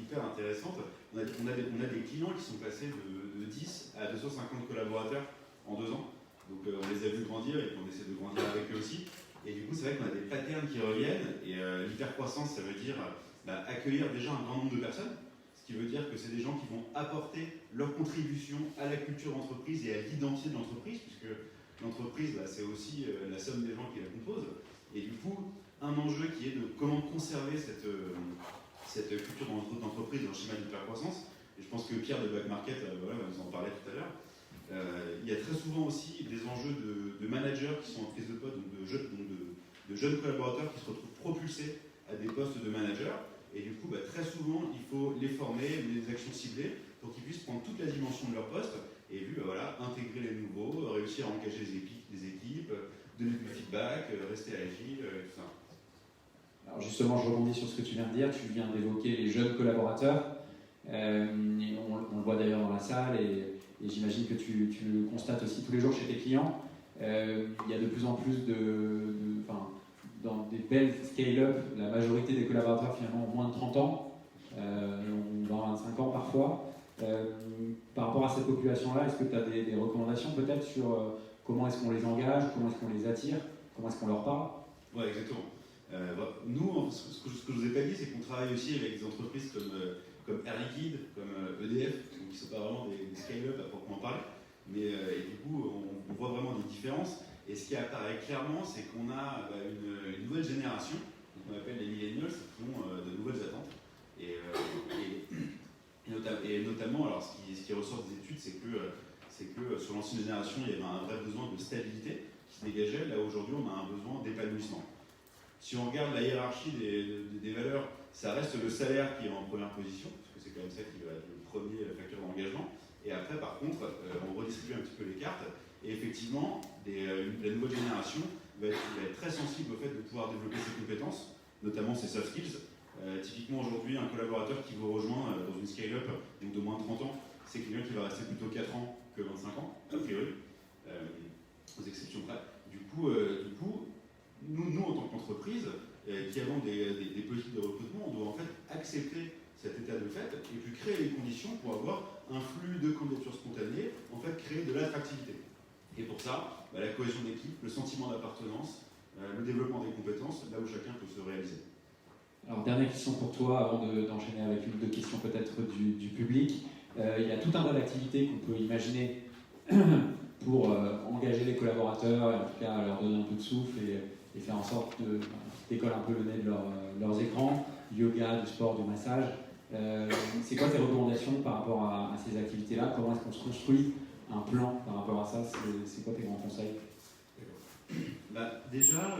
hyper intéressantes. On a des clients qui sont passés de 10 à 250 collaborateurs en 2 ans. Donc on les a vus grandir et on essaie de grandir avec eux aussi. Et du coup, c'est vrai qu'on a des patterns qui reviennent. Et l'hypercroissance, ça veut dire accueillir déjà un grand nombre de personnes. Ce qui veut dire que c'est des gens qui vont apporter leur contribution à la culture d'entreprise et à l'identité de l'entreprise, puisque l'entreprise, c'est aussi la somme des gens qui la composent. Et du coup, un enjeu qui est de comment conserver cette culture d'entreprise dans le schéma d'hypercroissance. Et je pense que Pierre de Back Market va nous en parler tout à l'heure. Il y a très souvent aussi des enjeux de managers qui sont en prise de poste, donc de jeunes collaborateurs qui se retrouvent propulsés à des postes de managers. Et du coup, très souvent, il faut les former, mener des actions ciblées pour qu'ils puissent prendre toute la dimension de leur poste et intégrer les nouveaux, réussir à engager les équipes, donner du feedback, rester agile, tout ça. Alors justement, je rebondis sur ce que tu viens de dire. Tu viens d'évoquer les jeunes collaborateurs. On le voit d'ailleurs dans la salle et j'imagine que tu le constates aussi tous les jours chez tes clients. Il y a de plus en plus dans des belles scale-up, la majorité des collaborateurs finalement ont moins de 30 ans, ont 20-25 ans parfois. Par rapport à cette population-là, est-ce que tu as des recommandations peut-être sur comment est-ce qu'on les engage, comment est-ce qu'on les attire, comment est-ce qu'on leur parle? Oui, exactement. Nous, ce que je ne vous ai pas dit, c'est qu'on travaille aussi avec des entreprises comme Air Liquide, comme EDF, qui ne sont pas vraiment des scale-up à proprement parler, mais et du coup, on voit vraiment des différences. Et ce qui apparaît clairement, c'est qu'on a une nouvelle génération, qu'on appelle les millennials, qui ont de nouvelles attentes. Et notamment, alors ce qui ressort des études, c'est que sur l'ancienne génération, il y avait un vrai besoin de stabilité. qui se dégageait. Là, aujourd'hui, on a un besoin d'épanouissement. Si on regarde la hiérarchie des valeurs, ça reste le salaire qui est en première position, parce que c'est quand même ça qui va être le premier facteur d'engagement. Et après, par contre, on redistribue un petit peu les cartes. Et effectivement, la nouvelle génération va être très sensible au fait de pouvoir développer ses compétences, notamment ses soft skills. Typiquement, aujourd'hui, un collaborateur qui vous rejoint dans une scale-up, donc de moins de 30 ans, c'est quelqu'un qui va rester plutôt 4 ans que 25 ans, a priori, aux exceptions près. Du coup, nous, en tant qu'entreprise, qui avons des politiques de recrutement, on doit en fait accepter cet état de fait et puis créer les conditions pour avoir un flux de candidatures spontanées, en fait créer de l'attractivité. Et pour ça, la cohésion d'équipe, le sentiment d'appartenance, le développement des compétences, là où chacun peut se réaliser. Alors, dernière question pour toi, avant d'enchaîner avec une ou deux questions peut-être du public. Il y a tout un tas d'activités qu'on peut imaginer pour engager les collaborateurs, et en tout cas leur donner un peu de souffle et faire en sorte qu'ils décollent un peu le nez de leurs écrans, du yoga, du sport, du massage. C'est quoi tes recommandations par rapport à ces activités-là? Comment est-ce qu'on se construit un plan par rapport à ça? C'est quoi tes grands conseils? Déjà,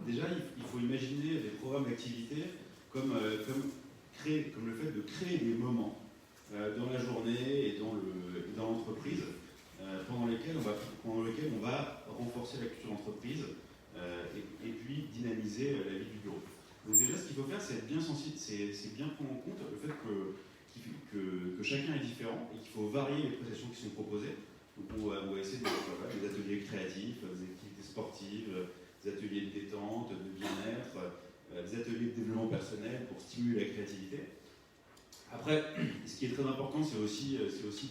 il faut imaginer des programmes d'activité comme le fait de créer des moments dans la journée et dans l'entreprise pendant lesquels on va renforcer la culture d'entreprise et puis dynamiser la vie du bureau. Donc déjà, ce qu'il faut faire, c'est être bien sensible, c'est bien prendre en compte le fait que chacun est différent et qu'il faut varier les prestations qui sont proposées. Donc on va essayer de faire des ateliers créatifs, des activités sportives, des ateliers de détente, de bien-être, des ateliers de développement personnel pour stimuler la créativité. Après, ce qui est très important, c'est aussi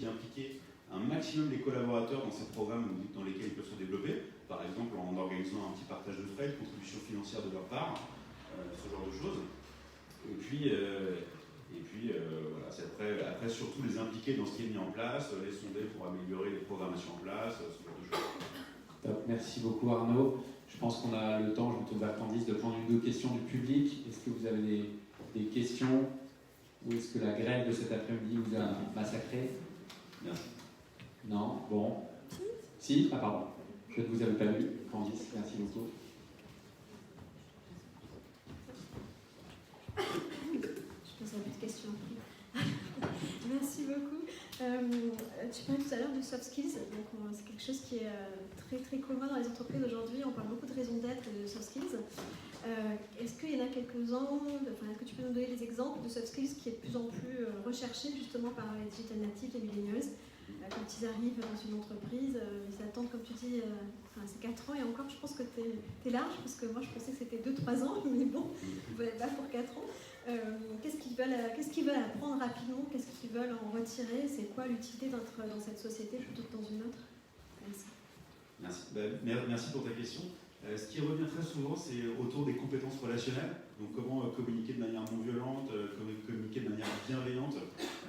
d'impliquer un maximum des collaborateurs dans ces programmes dans lesquels ils peuvent se développer, par exemple en organisant un petit partage de frais, une contribution financière de leur part, ce genre de choses. Et puis voilà, c'est après surtout les impliquer dans ce qui est mis en place, les sonder pour améliorer les programmations en place, ce genre de choses. Top, merci beaucoup Arnaud. Je pense qu'on a le temps, je me tourne vers Candice, de prendre une ou deux questions du public. Est-ce que vous avez des questions ou est-ce que la grève de cet après-midi vous a massacré? Merci. Non? Bon. Si? Ah pardon. Je ne vous avais pas vu, Candice, merci beaucoup. Je poserai plus de questions. Merci beaucoup. Tu parlais tout à l'heure de soft skills, donc c'est quelque chose qui est très très commun dans les entreprises aujourd'hui. On parle beaucoup de raison d'être et de soft skills. Est-ce qu'il y en a quelques-uns, est-ce que tu peux nous donner des exemples de soft skills qui est de plus en plus recherché justement par les digital natives, les millennials, quand ils arrivent dans une entreprise, ils attendent, comme tu dis, c'est 4 ans et encore, je pense que tu es large, parce que moi je pensais que c'était 2-3 ans, mais bon, vous n'êtes pas pour 4 ans. Qu'est-ce qu'ils veulent apprendre rapidement? Qu'est-ce qu'ils veulent en retirer? C'est quoi l'utilité d'être dans cette société plutôt que dans une autre? Merci. Merci pour ta question. Ce qui revient très souvent, c'est autour des compétences relationnelles. Donc comment communiquer de manière non violente, communiquer de manière bienveillante.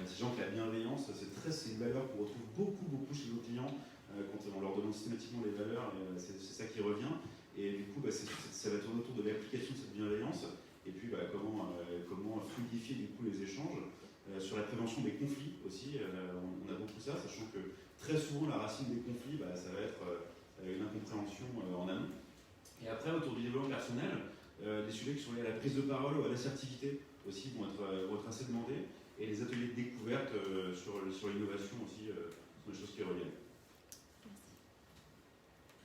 Sachant que la bienveillance, c'est une valeur qu'on retrouve beaucoup chez nos clients. Quand on leur demande systématiquement les valeurs, c'est ça qui revient. Et du coup, ça va tourner autour de l'application de cette bienveillance. Et puis comment fluidifier du coup les échanges. Sur la prévention des conflits aussi, on a beaucoup ça, sachant que très souvent la racine des conflits, ça va être une incompréhension en amont. Et après, autour du développement personnel, des sujets qui sont liés à la prise de parole ou à l'assertivité aussi vont être assez demandés. Et les ateliers de découverte sur l'innovation aussi sont des choses qui reviennent.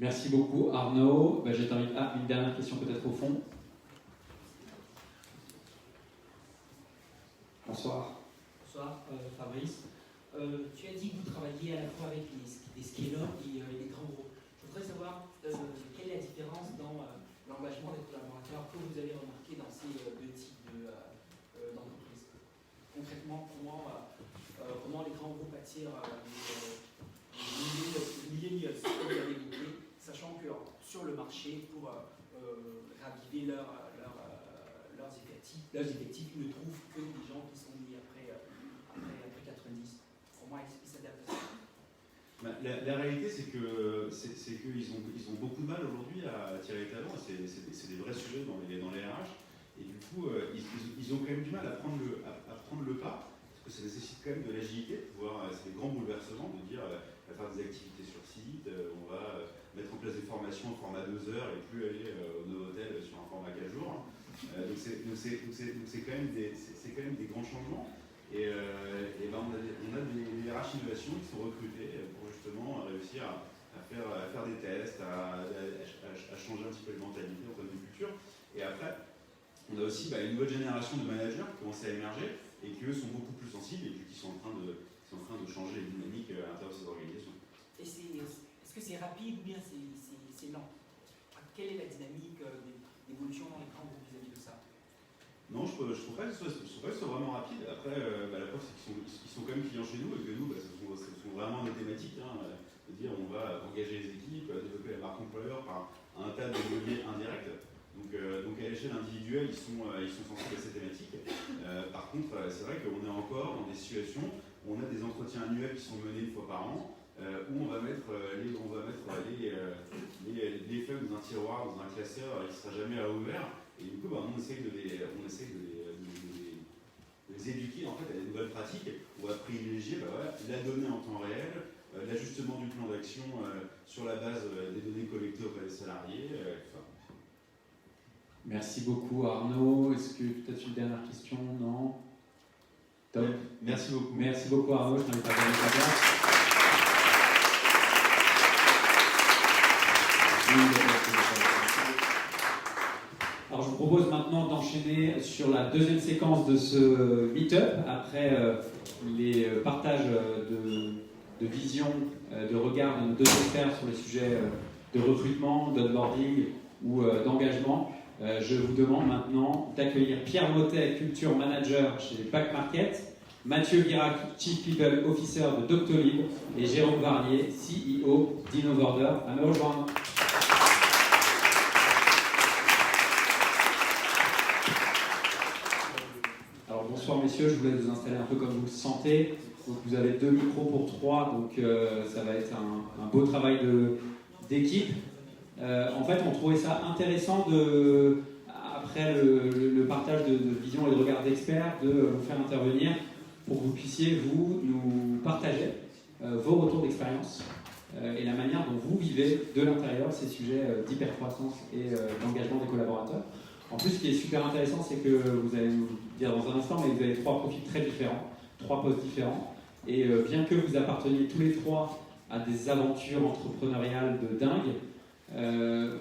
Merci beaucoup Arnaud. J'ai une dernière question peut-être au fond. Bonsoir. Bonsoir, Fabrice. Tu as dit que vous travailliez à la fois avec les scale-up et les grands groupes. Je voudrais savoir quelle est la différence dans l'engagement des collaborateurs que vous avez remarqué dans ces deux types d'entreprises. Concrètement, comment les grands groupes attirent les millennials, comme vous l'avez évoqué, sachant que sur le marché, pour raviver leurs effectifs, ils ne trouvent que des gens qui sont nés après 90. Comment ils s'adaptent à ça? La réalité, c'est qu'ils ont beaucoup de mal aujourd'hui à attirer les talents. C'est des vrais sujets dans les RH. Et du coup, ils ont quand même du mal à prendre le pas. parce que ça nécessite quand même de l'agilité, c'est des grands bouleversements, de dire on va faire des activités sur site, on va mettre en place des formations au format 2 heures et plus aller au Novotel sur un format 4 jours. Donc c'est quand même des grands changements. Et ben on a des RH innovations qui sont recrutés pour justement réussir à faire des tests, à changer un petit peu les mentalités en termes de culture. Et après, on a aussi une nouvelle génération de managers qui commencent à émerger et qui eux sont beaucoup plus sensibles et puis qui sont en train de changer les dynamiques à l'intérieur de ces organisations. Et est-ce que c'est rapide ou bien c'est lent? Quelle est la dynamique d'évolution dans les grands groupes vis-à-vis de ça? Non, je trouve pas que ce soit vraiment rapide. Après, la preuve, c'est qu'ils sont quand même clients chez nous et que nous, ce sont vraiment nos thématiques. De dire on va engager les équipes, développer la marque employeur par un tas de leviers indirects. Donc à l'échelle individuelle, ils sont sensibles à ces thématiques. Par contre, c'est vrai qu'on est encore dans des situations où on a des entretiens annuels qui sont menés une fois par an, où on va mettre les feuilles dans un tiroir, dans un classeur qui ne sera jamais ouvert. Et du coup, on essaie de les éduquer en fait, à des nouvelles pratiques. On va privilégier la donnée en temps réel, l'ajustement du plan d'action sur la base des données collectées auprès des salariés. Merci beaucoup Arnaud. Est-ce que peut-être une dernière question? Non? Top. Merci beaucoup. Merci beaucoup Arnaud, je t'invite à gagner ta place. Alors je vous propose maintenant d'enchaîner sur la deuxième séquence de ce meet-up, après les partages de vision, de regard de nos deux experts sur les sujets de recrutement, d'onboarding ou d'engagement. Je vous demande maintenant d'accueillir Pierre Mottet, Culture Manager chez Back Market, Mathieu Guirac, Chief People Officer de Doctolib et Jérôme Varnier, CEO d'Innovorder, à me rejoindre. Alors bonsoir messieurs, je vous laisse vous installer un peu comme vous le sentez. Donc, vous avez 2 micros pour 3, donc ça va être un beau travail d'équipe. En fait, on trouvait ça intéressant après le partage de vision et de regard d'experts, de vous faire intervenir pour que vous puissiez nous partager vos retours d'expérience et la manière dont vous vivez de l'intérieur ces sujets d'hypercroissance et d'engagement des collaborateurs. En plus, ce qui est super intéressant, c'est que vous allez nous dire dans un instant, mais vous avez 3 profils très différents, 3 postes différents. Et bien que vous apparteniez tous les 3 à des aventures entrepreneuriales de dingue,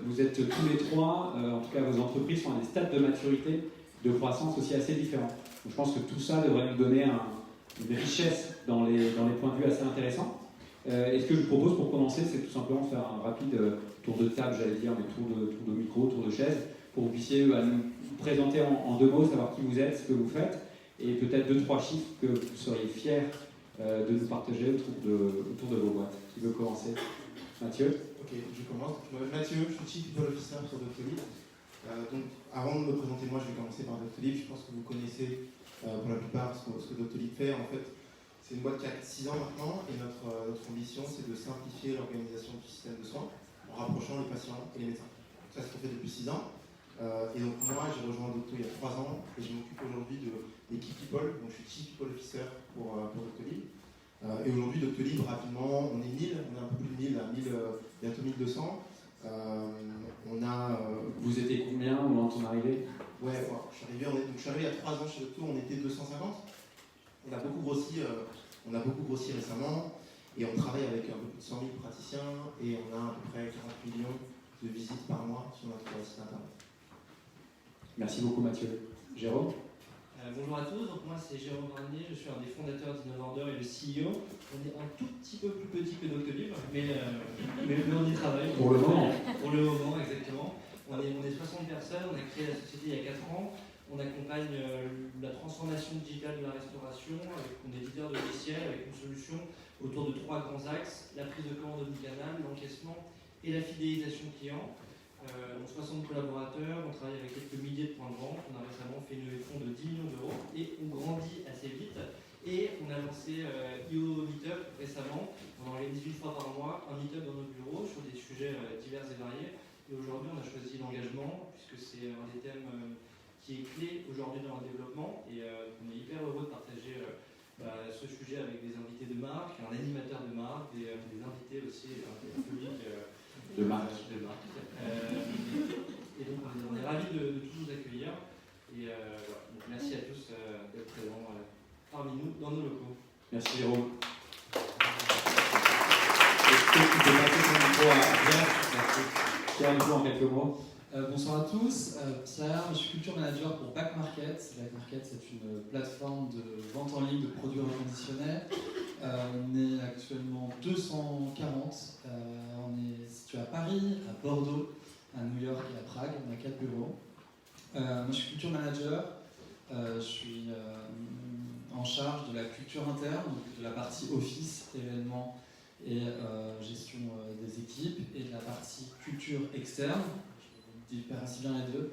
vous êtes tous les 3, en tout cas vos entreprises sont à des stades de maturité, de croissance aussi assez différents. Donc je pense que tout ça devrait nous donner une richesse dans les points de vue assez intéressants. Et ce que je vous propose pour commencer, c'est tout simplement de faire un rapide tour de table, j'allais dire, mais tour de micro, tour de chaise, pour que vous puissiez nous présenter en 2 mots, savoir qui vous êtes, ce que vous faites, et peut-être 2-3 chiffres que vous seriez fiers de nous partager autour de vos boîtes. Qui veut commencer? Mathieu? Ok, je commence. Je m'appelle Mathieu, je suis Chief People Officer sur Doctolib. Donc, avant de me présenter moi, je vais commencer par Doctolib. Je pense que vous connaissez pour la plupart ce que Doctolib fait. En fait, c'est une boîte qui a 6 ans maintenant et notre ambition, c'est de simplifier l'organisation du système de soins en rapprochant les patients et les médecins. Donc, ça, c'est ce qu'on fait depuis 6 ans. Et donc moi, j'ai rejoint Docto il y a 3 ans et je m'occupe aujourd'hui de l'équipe People. Donc je suis Chief People Officer pour Doctolib. Et aujourd'hui, Doctolib, rapidement, on est 1000, on est un peu plus de 1000, bientôt 1200. Vous étiez combien au moment de ton arrivée? Ouais, je suis arrivé il y a 3 ans chez Docto, on était 250. On a beaucoup grossi récemment et on travaille avec un peu plus de 100 000 praticiens et on a à peu près 40 millions de visites par mois sur notre site internet. Merci beaucoup Mathieu. Jérôme? Bonjour à tous, donc moi c'est Jérôme Varnier, je suis un des fondateurs d'Innovorder et le CEO. On est un tout petit peu plus petit que Doctolib, mais on y travaille. Pour le moment. Pour le moment, exactement. On est 60 personnes, on a créé la société il y a 4 ans. On accompagne la transformation digitale de la restauration, on est leader de logiciel avec une solution autour de 3 grands axes, la prise de commande omnicanal, l'encaissement et la fidélisation client. 60 collaborateurs, on travaille avec quelques milliers de points de vente, on a récemment fait une levée de fonds de 10 millions d'euros et on grandit assez vite. Et on a lancé IO Meetup récemment, on organise 8 fois par mois un meetup dans nos bureaux sur des sujets divers et variés. Et aujourd'hui on a choisi l'engagement, puisque c'est un des thèmes qui est clé aujourd'hui dans le développement. Et on est hyper heureux de partager ce sujet avec des invités de marque, un animateur de marque, des invités aussi publics De marque. Et donc on est ravis de tous vous accueillir. Et voilà. Donc, merci à tous d'être présents parmi nous dans nos locaux. Merci Jérôme. Est-ce que tu peux passer ton micro à Pierre du coup en quelques mots? Bonsoir à tous, Pierre, je suis Culture Manager pour Back Market. Back Market, c'est une plateforme de vente en ligne de produits reconditionnés. On est actuellement 240. On est situé à Paris, à Bordeaux, à New York et à Prague. On a 4 bureaux. Moi, je suis Culture Manager. Je suis en charge de la culture interne, donc de la partie office, événements et gestion des équipes, et de la partie culture externe. Je différencie bien les deux.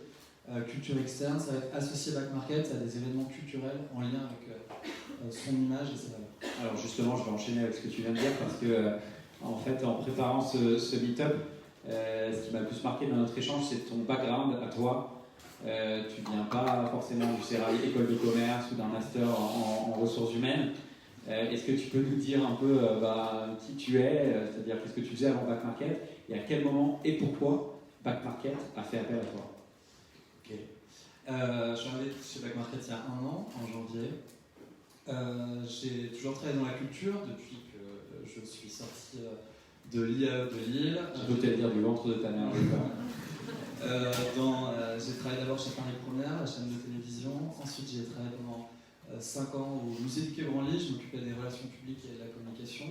Culture externe, ça va être associé Back Market à des événements culturels en lien avec son image et ses valeurs. Alors justement, je vais enchaîner avec ce que tu viens de dire parce que en fait, en préparant ce meet-up, ce qui m'a le plus marqué dans notre échange, c'est ton background à toi. Tu viens pas forcément du CERAI école de commerce ou d'un master en ressources humaines. Est-ce que tu peux nous dire un peu qui tu es, c'est-à-dire qu'est-ce que tu faisais avant Back Market et à quel moment et pourquoi Back Market a fait appel à toi? Ok. Je suis arrivé chez Back Market il y a 1 an, en janvier. J'ai toujours travaillé dans la culture depuis que je suis sorti de l'IAE de Lille. Je peux peut-être dire du ventre de ta mère. J'ai travaillé d'abord chez Paris Première, la chaîne de télévision. Ensuite, j'ai travaillé pendant 5 ans au musée du Quai Branly. Je m'occupais des relations publiques et de la communication,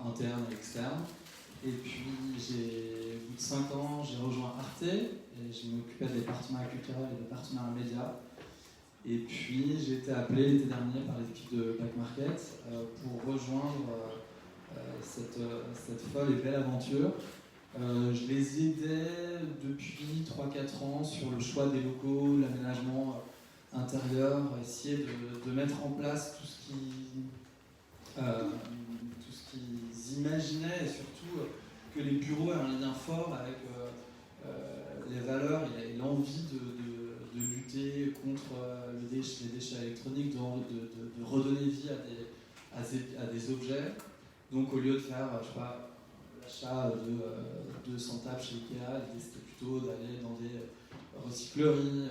interne et externe. Et puis, au bout de 5 ans, j'ai rejoint Arte et je m'occupais des partenariats culturels et des partenariats médias. Et puis, j'ai été appelé l'été dernier par l'équipe de Back Market pour rejoindre cette folle et belle aventure. Je les aidais depuis 3-4 ans sur le choix des locaux, l'aménagement intérieur, essayer de mettre en place tout ce qu'ils imaginaient et surtout que les bureaux aient un lien fort avec les valeurs et l'envie de lutter contre les déchets électroniques, de redonner vie à des objets. Donc au lieu de faire, l'achat de 200 tables chez Ikea, l'idée c'était plutôt d'aller dans des recycleries,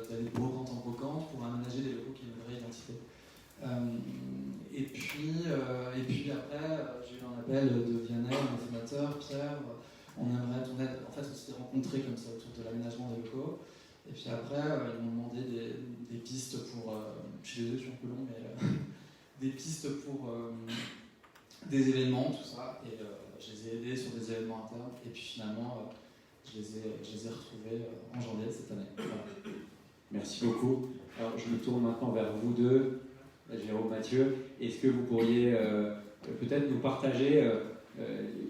d'aller de brocante en brocante pour aménager des locaux qui aient une vraie identité. Et puis après, j'ai eu un appel de Vianney, mon fondateur, Pierre, on aimerait ton aide. En fait, on s'était rencontrés comme ça autour de l'aménagement des locaux. Et puis après, ils m'ont demandé des pistes pour. Je suis désolé, je suis un peu long, mais des pistes pour des événements, tout ça. Et je les ai aidés sur des événements internes. Et puis finalement, je les ai retrouvés en janvier de cette année. Voilà. Merci beaucoup. Alors, je me tourne maintenant vers vous deux, Jérôme, Mathieu. Est-ce que vous pourriez peut-être nous partager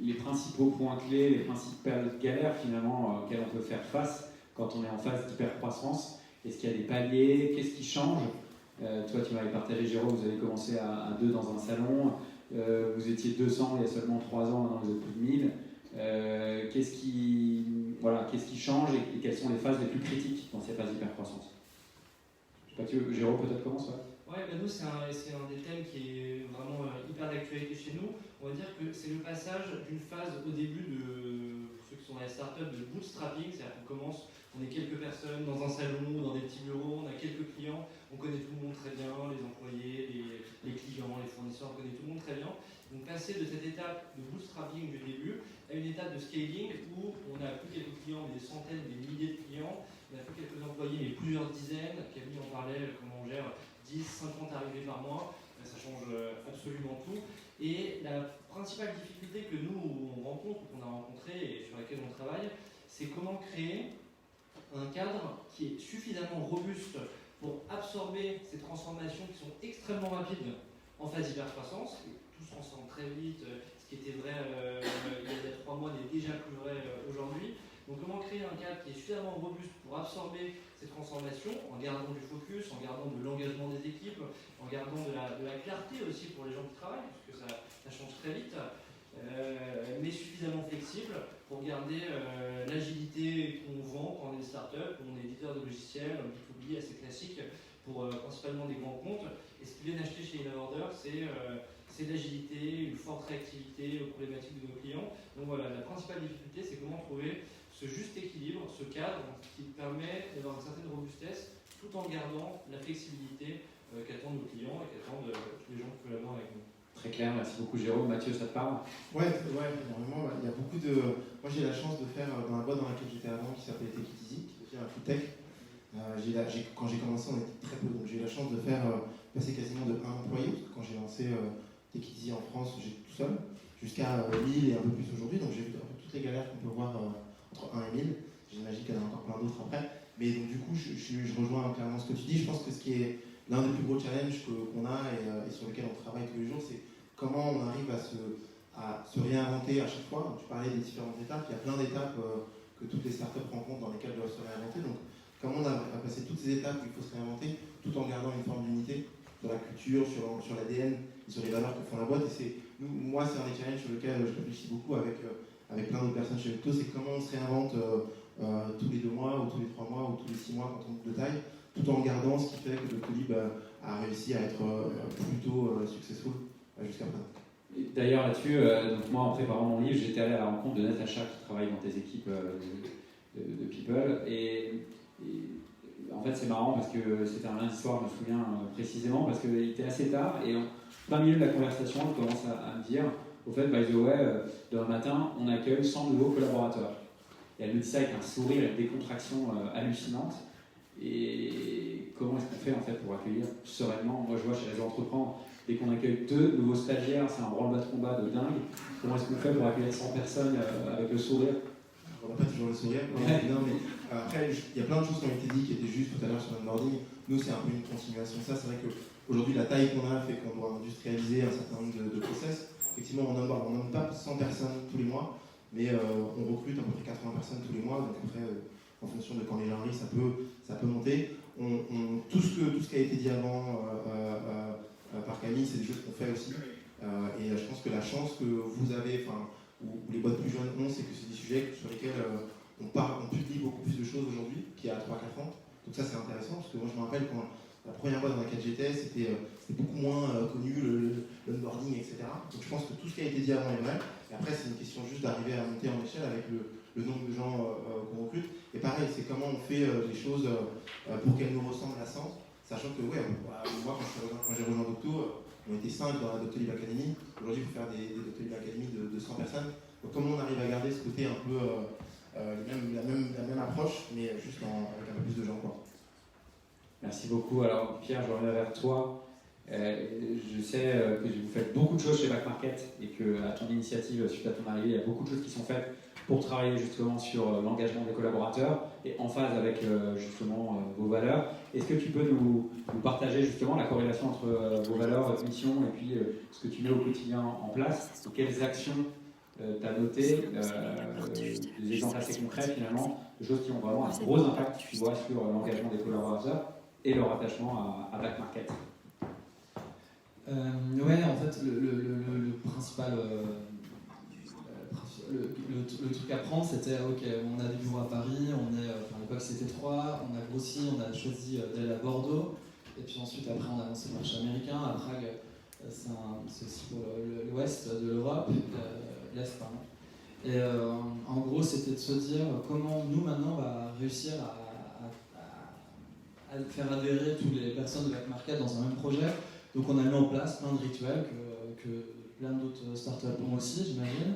les principaux points clés, les principales galères finalement auxquelles on peut faire face quand on est en phase d'hypercroissance? Est-ce qu'il y a des paliers? Qu'est-ce qui change? Toi, tu m'avais partagé, Jérôme, vous avez commencé à 2 dans un salon. Vous étiez 200 il y a seulement 3 ans, maintenant vous êtes plus de 1000. Qu'est-ce qui change et quelles sont les phases les plus critiques dans ces phases d'hypercroissance? Jérôme, peut-être commence. Ouais, nous, c'est un des thèmes qui est vraiment hyper d'actualité chez nous. On va dire que c'est le passage d'une phase au début pour ceux qui sont dans les startups, de bootstrapping, c'est-à-dire qu'on commence, on est quelques personnes dans un salon, dans des petits bureaux, on a quelques clients, on connaît tout le monde très bien, les employés, les clients, les fournisseurs, on connaît tout le monde très bien. Donc passer de cette étape de bootstrapping du début à une étape de scaling où on n'a plus quelques clients, mais des centaines, des milliers de clients, on a plus quelques employés, mais plusieurs dizaines. Camille en parlait, comment on gère 10, 50 arrivées par mois, ça change absolument tout. Et la principale difficulté que nous on rencontre, qu'on a rencontré et sur laquelle on travaille, c'est comment créer un cadre qui est suffisamment robuste pour absorber ces transformations qui sont extrêmement rapides en phase d'hypercroissance. Tout se transforme très vite, ce qui était vrai il y a 3 mois n'est déjà plus vrai aujourd'hui. Donc comment créer un cadre qui est suffisamment robuste pour absorber ces transformations en gardant du focus, en gardant de l'engagement des équipes, en gardant de la clarté aussi pour les gens qui travaillent, parce que ça change très vite, mais suffisamment flexible pour garder l'agilité qu'on vend quand on est startup, quand on est éditeur de logiciels, B2B assez classique, pour principalement des grands comptes. Et ce qu'ils viennent acheter chez InnoOrder, c'est de l'agilité, une forte réactivité aux problématiques de nos clients. Donc voilà, la principale difficulté, c'est comment trouver ce juste équilibre, ce cadre qui permet d'avoir une certaine robustesse tout en gardant la flexibilité qu'attendent nos clients et qu'attendent tous les gens qui collaborent avec nous. Très clair, merci beaucoup Jérôme. Mathieu, ça te parle? Ouais, énormément. Il y a beaucoup de. Moi, j'ai la chance de faire dans la boîte dans laquelle j'étais avant, qui s'appelait Tech Easy, qui est un food tech. Quand j'ai commencé, on était très peu, donc j'ai eu la chance de faire passer quasiment de 1 employé. Parce que quand j'ai lancé Tech Easy en France, j'étais tout seul, jusqu'à 1000 et un peu plus aujourd'hui. Donc j'ai vu un peu toutes les galères qu'on peut voir entre 1 et 1000. J'imagine qu'il y en a encore plein d'autres après. Mais donc du coup, je rejoins clairement ce que tu dis. Je pense que ce qui est l'un des plus gros challenges qu'on a et sur lequel on travaille tous les jours, c'est comment on arrive à se réinventer à chaque fois. Donc, tu parlais des différentes étapes. Il y a plein d'étapes que toutes les startups rencontrent dans lesquelles elles doivent se réinventer. Donc comment on a passé toutes ces étapes où il faut se réinventer tout en gardant une forme d'unité sur la culture, sur l'ADN et sur les valeurs que font la boîte. Et moi, c'est un des challenges sur lesquels je réfléchis beaucoup avec plein d'autres personnes chez Vecto, c'est comment on se réinvente tous les 2 mois ou tous les 3 mois ou tous les 6 mois quand on monte de taille, tout en gardant ce qui fait que Doctolib a réussi à être plutôt successful jusqu'à présent. D'ailleurs là-dessus, donc moi en préparant mon livre, j'étais allé à la rencontre de Natacha qui travaille dans tes équipes de People et en fait c'est marrant parce que c'était un lundi soir, je me souviens précisément, parce qu'il était assez tard et en plein milieu de la conversation, elle commence à me dire au fait, by the way, demain matin, on accueille 100 nouveaux collaborateurs. Et elle me dit ça avec un sourire et des contractions hallucinantes. Et comment est-ce qu'on fait en fait pour accueillir sereinement? Moi je vois chez les entrepreneurs, dès qu'on accueille 2 nouveaux stagiaires, c'est un branle-bas de combat de dingue. Comment est-ce qu'on fait pour accueillir 100 personnes avec le sourire? On n'a pas toujours le sourire. Ouais. Non, mais après, il y a plein de choses qui ont été dites qui étaient justes tout à l'heure sur l'onboarding. Nous, c'est un peu une continuation de ça. C'est vrai qu'aujourd'hui, la taille qu'on a fait qu'on doit industrialiser un certain nombre de process. Effectivement, on n'onboard pas 100 personnes tous les mois, mais on recrute à peu près 80 personnes tous les mois. Donc après, en fonction de quand les gens arrivent, ça peut monter. Tout ce qui a été dit avant par Camille, c'est des choses qu'on fait aussi. Et je pense que la chance que vous avez, ou les boîtes plus jeunes ont, c'est que c'est des sujets sur lesquels on publie beaucoup plus de choses aujourd'hui qu'il y a 3-4 ans. Donc ça c'est intéressant, parce que moi je me rappelle quand la première boîte dans laquelle j'étais, c'était beaucoup moins connu, l'onboarding, etc. Donc je pense que tout ce qui a été dit avant est vrai. Et après c'est une question juste d'arriver à monter en échelle avec le nombre de gens qu'on recrute. Et pareil, c'est comment on fait les choses pour qu'elles nous ressemblent à 100, sachant que moi quand j'ai rejoint Docto, on était 5 dans la Doctolib Academy. Aujourd'hui, il faut faire des Doctolib Academy de 100 personnes. Donc, comment on arrive à garder ce côté un peu la même approche, mais juste avec un peu plus de gens, quoi. Merci beaucoup. Alors, Pierre, je reviens vers toi. Je sais que vous faites beaucoup de choses chez Back Market et qu'à ton initiative, suite à ton arrivée, il y a beaucoup de choses qui sont faites pour travailler justement sur l'engagement des collaborateurs et en phase avec justement vos valeurs. Est-ce que tu peux nous partager justement la corrélation entre vos valeurs, votre mission et puis ce que tu mets au quotidien en place? Quelles actions tu as notées, des exemples assez concrets finalement, de choses qui ont vraiment un gros impact, tu vois, sur l'engagement des collaborateurs et leur attachement à Back Market? Ouais, en fait, le principal... Le truc à prendre, c'était ok, on a des bureaux à Paris, à l'époque c'était 3, on a grossi, on a choisi d'aller à Bordeaux, et puis ensuite après on a lancé le marché américain, à Prague, c'est aussi pour l'ouest de l'Europe, l'est pardon. Et en gros c'était de se dire comment nous maintenant on va réussir à faire adhérer toutes les personnes de Back Market dans un même projet. Donc on a mis en place plein de rituels que plein d'autres startups ont aussi, j'imagine.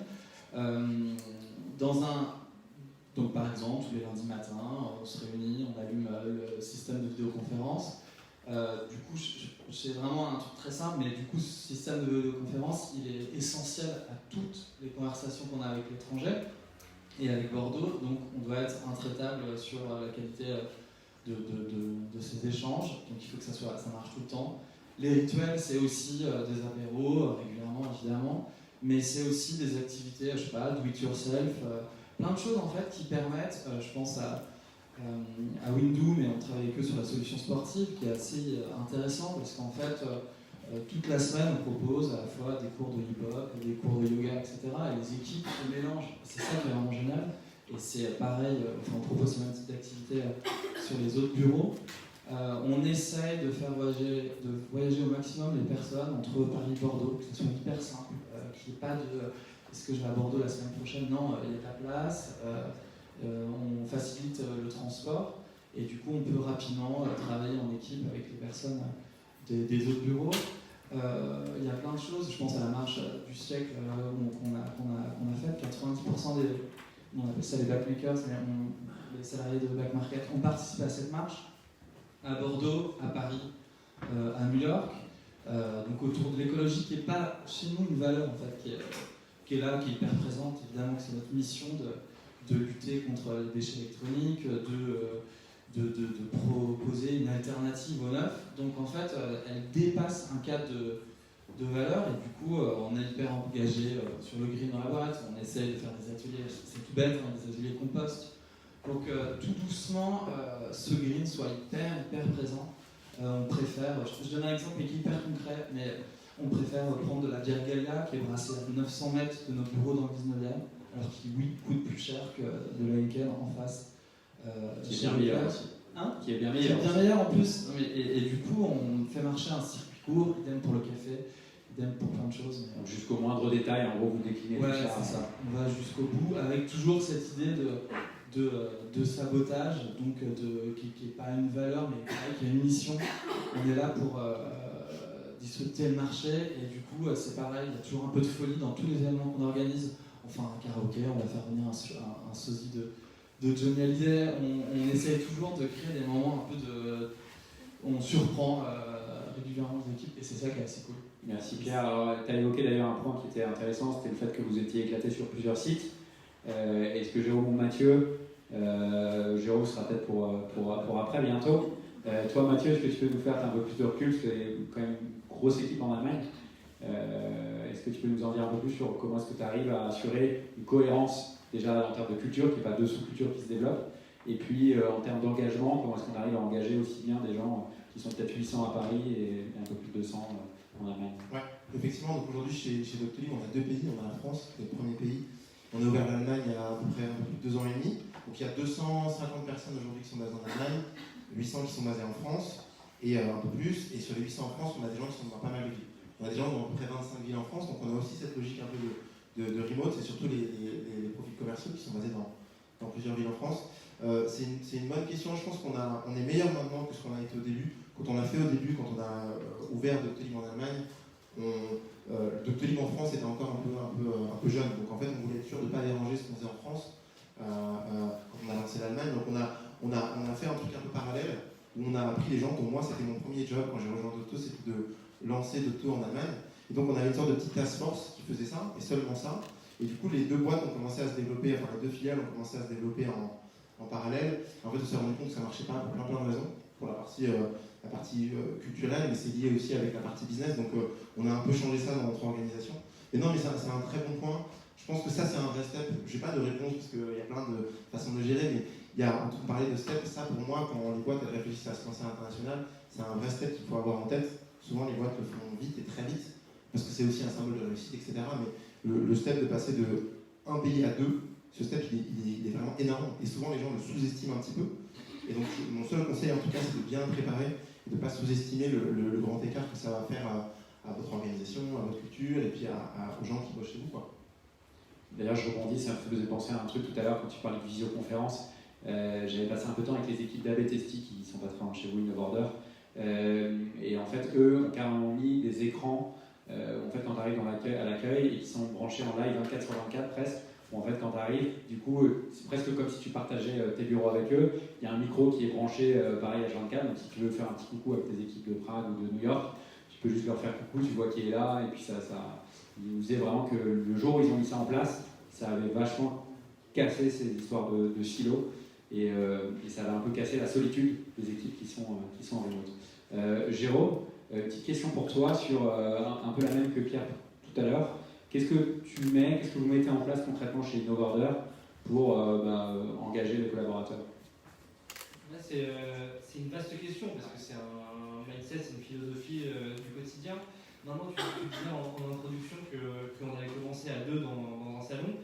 Donc par exemple, tous les lundis matins, on se réunit, on allume le système de vidéoconférence. Du coup, c'est vraiment un truc très simple, mais du coup, ce système de vidéoconférence, il est essentiel à toutes les conversations qu'on a avec l'étranger et avec Bordeaux. Donc on doit être intraitable sur la qualité de ces échanges. Donc il faut que ça marche tout le temps. Les rituels, c'est aussi des apéros, régulièrement évidemment. Mais c'est aussi des activités, je sais pas, do it yourself, plein de choses en fait qui permettent, je pense à Windoo, mais on travaille avec eux sur la solution sportive qui est assez intéressant parce qu'en fait, toute la semaine on propose à la fois des cours de hip-hop, des cours de yoga, etc. Et les équipes se mélangent, c'est ça qui est vraiment génial. Et c'est pareil, on propose ce même type d'activité sur les autres bureaux. On essaye de faire voyager au maximum les personnes entre Paris et Bordeaux, que ce soit hyper simple, qu'il n'y ait pas de est-ce que je vais à Bordeaux la semaine prochaine? Non, il y a de la place, on facilite le transport et du coup on peut rapidement travailler en équipe avec les personnes des autres bureaux. Il y a plein de choses, je pense à la marche du siècle qu'on a faite, 90% on appelle ça les backmakers, les salariés de Back Market ont participé à cette marche, à Bordeaux, à Paris, à New York, donc autour de l'écologie qui n'est pas chez nous une valeur en fait, qui est là, qui est hyper présente, évidemment que c'est notre mission de lutter contre les déchets électroniques, de proposer une alternative au neuf, donc en fait elle dépasse un cadre de valeur et du coup on est hyper engagé sur le green dans la boîte, on essaie de faire des ateliers, c'est tout bête, des ateliers compost, donc tout doucement ce green soit hyper présent. On préfère, je donne un exemple mais qui est hyper concret, mais on préfère prendre de la bière Galia qui est brassée à 900 mètres de notre bureau dans le 19e, alors qui oui coûte plus cher que de la Heineken en face. Qui est bien meilleur aussi. Hein, qui est bien meilleur. Qui est bien meilleur en plus. Et du coup, on fait marcher un circuit court, idem pour le café, idem pour plein de choses. Donc jusqu'au moindre détail, en gros, vous déclinez ouais, tout ça. C'est ça. On va jusqu'au bout avec toujours cette idée de sabotage, donc qui n'est pas une valeur, mais qui a une mission. On est là pour disrupter le marché et du coup, c'est pareil, il y a toujours un peu de folie dans tous les événements qu'on organise. Enfin, un karaoké, on va faire venir un sosie de Johnny Hallyday, on essaye toujours de créer des moments un peu de... On surprend régulièrement les équipes et c'est ça qui est assez cool. Merci Pierre. Tu as évoqué d'ailleurs un point qui était intéressant, c'était le fait que vous étiez éclaté sur plusieurs sites. Est-ce que Jérôme ou Mathieu, Jérôme sera peut-être pour après bientôt. Toi Mathieu, est-ce que tu peux nous faire un peu plus de recul, parce que c'est quand même une grosse équipe en Allemagne. Est-ce que tu peux nous en dire un peu plus sur comment est-ce que tu arrives à assurer une cohérence déjà en termes de culture, qu'il n'y ait pas deux sous-cultures qui se développent, et puis en termes d'engagement, comment est-ce qu'on arrive à engager aussi bien des gens qui sont peut-être 800 à Paris et un peu plus de 200 en Allemagne? Ouais, effectivement, donc aujourd'hui chez Doctolib, on a deux pays, on a la France, c'est le premier pays. On a ouvert l'Allemagne il y a à peu près un peu plus de 2 ans et demi. Donc il y a 250 personnes aujourd'hui qui sont basées en Allemagne, 800 qui sont basées en France, et un peu plus. Et sur les 800 en France, on a des gens qui sont dans pas mal de villes. On a des gens dans à peu près 25 villes en France, donc on a aussi cette logique un peu de remote, c'est surtout les profils commerciaux qui sont basés dans plusieurs villes en France. C'est une bonne question, je pense qu'on est meilleur maintenant que ce qu'on a été au début. Quand on l'a fait au début, quand on a ouvert Doctolib en Allemagne, Doctolib en France était encore un peu jeune, donc en fait on voulait être sûr de ne pas déranger ce qu'on faisait en France quand on a lancé l'Allemagne. Donc on a fait un truc un peu parallèle, où on a appris les gens, dont moi c'était mon premier job quand j'ai rejoint Docto, c'était de lancer Docto en Allemagne. Et donc on avait une sorte de petite task force qui faisait ça, et seulement ça. Et du coup les deux boîtes ont commencé à se développer, enfin les deux filiales ont commencé à se développer en parallèle. En fait on s'est rendu compte que ça ne marchait pas pour plein de raisons. Pour la partie culturelle, mais c'est lié aussi avec la partie business. Donc on a un peu changé ça dans notre organisation. Et non, mais c'est un très bon point. Je pense que ça c'est un vrai step. Je n'ai pas de réponse parce qu'il y a plein de façons de gérer, mais il y a on parlait de step. Ça pour moi, quand les boîtes réfléchissent à se lancer à l'international, c'est un vrai step qu'il faut avoir en tête. Souvent les boîtes le font vite et très vite, parce que c'est aussi un symbole de réussite, etc. Mais le step de passer de un pays à deux, ce step il est vraiment énorme. Et souvent les gens le sous-estiment un petit peu. Et donc mon seul conseil en tout cas c'est de bien préparer et de ne pas sous-estimer le grand écart que ça va faire à votre organisation, à votre culture et puis aux gens qui bossent chez vous, quoi. D'ailleurs je rebondis, ça me faisait penser à un truc tout à l'heure quand tu parlais de visioconférence. J'avais passé un peu de temps avec les équipes d'AB Testi qui sont pas très loin chez vous, InnoVorder. Et en fait eux ont carrément mis des écrans en fait quand tu arrives à l'accueil et qui sont branchés en live 24/24 presque. En fait, quand tu arrives, du coup, c'est presque comme si tu partageais tes bureaux avec eux. Il y a un micro qui est branché, pareil, à 24. Donc, si tu veux faire un petit coucou avec tes équipes de Prague ou de New York, tu peux juste leur faire coucou, tu vois qui est là. Et puis, ils nous disaient vraiment que le jour où ils ont mis ça en place, ça avait vachement cassé ces histoires de silos. Et ça avait un peu cassé la solitude des équipes qui sont en remote. Jérôme, petite question pour toi sur un peu la même que Pierre tout à l'heure. Qu'est-ce que vous mettez en place concrètement chez InnoVorder pour engager les collaborateurs? Là, c'est une vaste question parce que c'est un mindset, c'est une philosophie du quotidien. Normalement, tu disais en introduction qu'on avait commencé à deux dans un salon.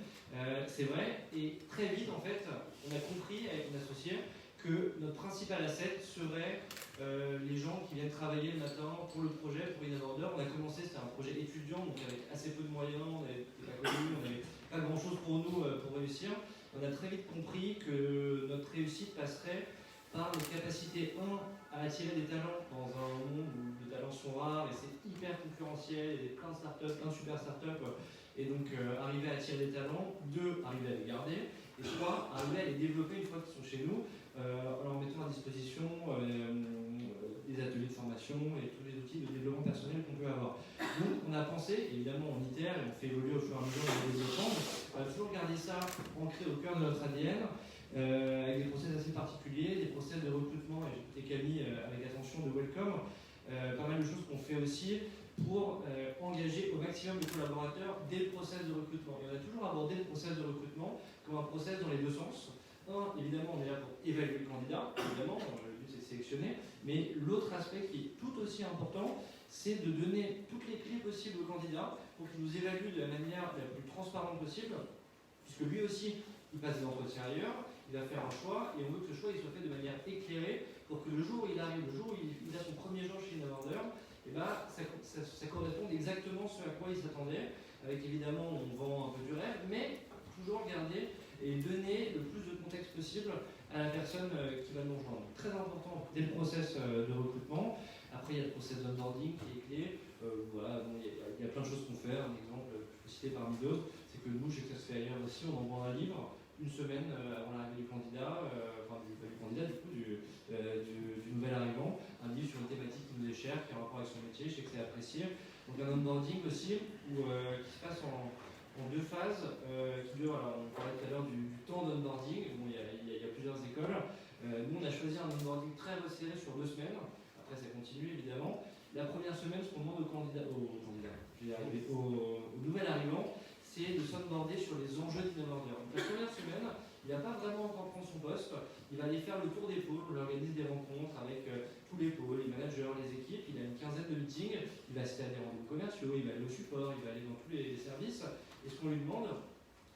C'est vrai, et très vite, en fait, on a compris avec une associée que notre principal asset serait les gens qui viennent travailler le matin pour le projet, pour Innovorder. On a commencé, c'était un projet étudiant, donc avec assez peu de moyens, on n'avait pas connu, on n'avait pas grand-chose pour nous pour réussir. On a très vite compris que notre réussite passerait par notre capacité, à attirer des talents dans un monde où les talents sont rares et c'est hyper concurrentiel, il y a plein de startups, plein de super startups, et donc arriver à attirer des talents, arriver à les garder, et soit arriver à les développer une fois qu'ils sont chez nous, en leur mettant à disposition des ateliers de formation et tous les outils de développement personnel qu'on peut avoir. Donc on a pensé, évidemment on itère et on fait évoluer au fur et à mesure du développement, on va toujours garder ça ancré au cœur de notre ADN, avec des process assez particuliers, des process de recrutement, et j'ai écouté Camille avec attention de Welcome, pas mal de choses qu'on fait aussi pour engager au maximum de collaborateurs dès le process de recrutement. Et on a toujours abordé le process de recrutement comme un process dans les deux sens. Évidemment, on est là pour évaluer le candidat, évidemment, le but c'est de sélectionner, mais l'autre aspect qui est tout aussi important, c'est de donner toutes les clés possibles au candidat pour qu'il nous évalue de la manière la plus transparente possible, puisque lui aussi, il passe des entretiens ailleurs, il va faire un choix, et on veut que ce choix il soit fait de manière éclairée pour que le jour où il arrive, le jour où il a son premier jour chez Innovorder, et ça corresponde exactement à ce à quoi il s'attendait, avec évidemment, on vend un peu du rêve, mais toujours garder et donner le plus de contexte possible à la personne qui va nous rejoindre. Très important dès le process de recrutement. Après, il y a le process d'onboarding qui est clé. Voilà, il y a plein de choses qu'on fait. Un exemple, je peux citer parmi d'autres, c'est que nous, chez que ça se fait ailleurs aussi, on envoie un livre une semaine avant l'arrivée du candidat, du nouvel arrivant, un livre sur une thématique qui nous est chère, qui a un rapport avec son métier, je sais que c'est apprécié. Donc un onboarding aussi, qui se passe en deux phases, qui dure, alors on parlait tout à l'heure du temps d'onboarding, bon, il y a plusieurs écoles. Nous, on a choisi un onboarding très resserré sur 2 semaines, après ça continue évidemment. La première semaine, ce qu'on demande au nouvel arrivant, c'est de s'onboarder sur les enjeux d'Innovorder. Donc la première semaine, il ne va pas vraiment encore prendre son poste, il va aller faire le tour des pôles, on organise des rencontres avec tous les pôles, les managers, les équipes, il a une quinzaine de meetings, il va assister à des rendez-vous commerciaux, il va aller au support, il va aller dans tous les services, et ce qu'on lui demande,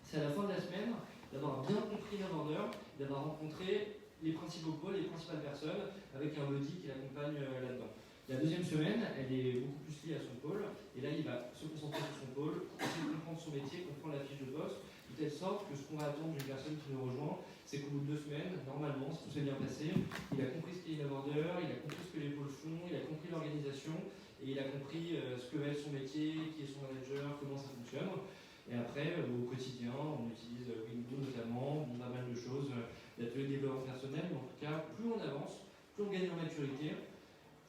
c'est à la fin de la semaine d'avoir bien compris Innovorder, d'avoir rencontré les principaux pôles, les principales personnes, avec un buddy qui l'accompagne là-dedans. La deuxième semaine, elle est beaucoup plus liée à son pôle, et là il va se concentrer sur son pôle, essayer de comprendre son métier, comprendre la fiche de poste, de telle sorte que ce qu'on va attendre d'une personne qui nous rejoint, c'est qu'au bout de 2 semaines, normalement, si tout s'est bien passé, il a compris ce qu'est Innovorder, il a compris ce que les pôles font, il a compris l'organisation, et il a compris ce que va être son métier, qui est son manager, comment ça fonctionne. Et après, au quotidien, on utilise Wingo notamment, pas mal de choses, d'ateliers de développement personnel, mais en tout cas, plus on avance, plus on gagne en maturité,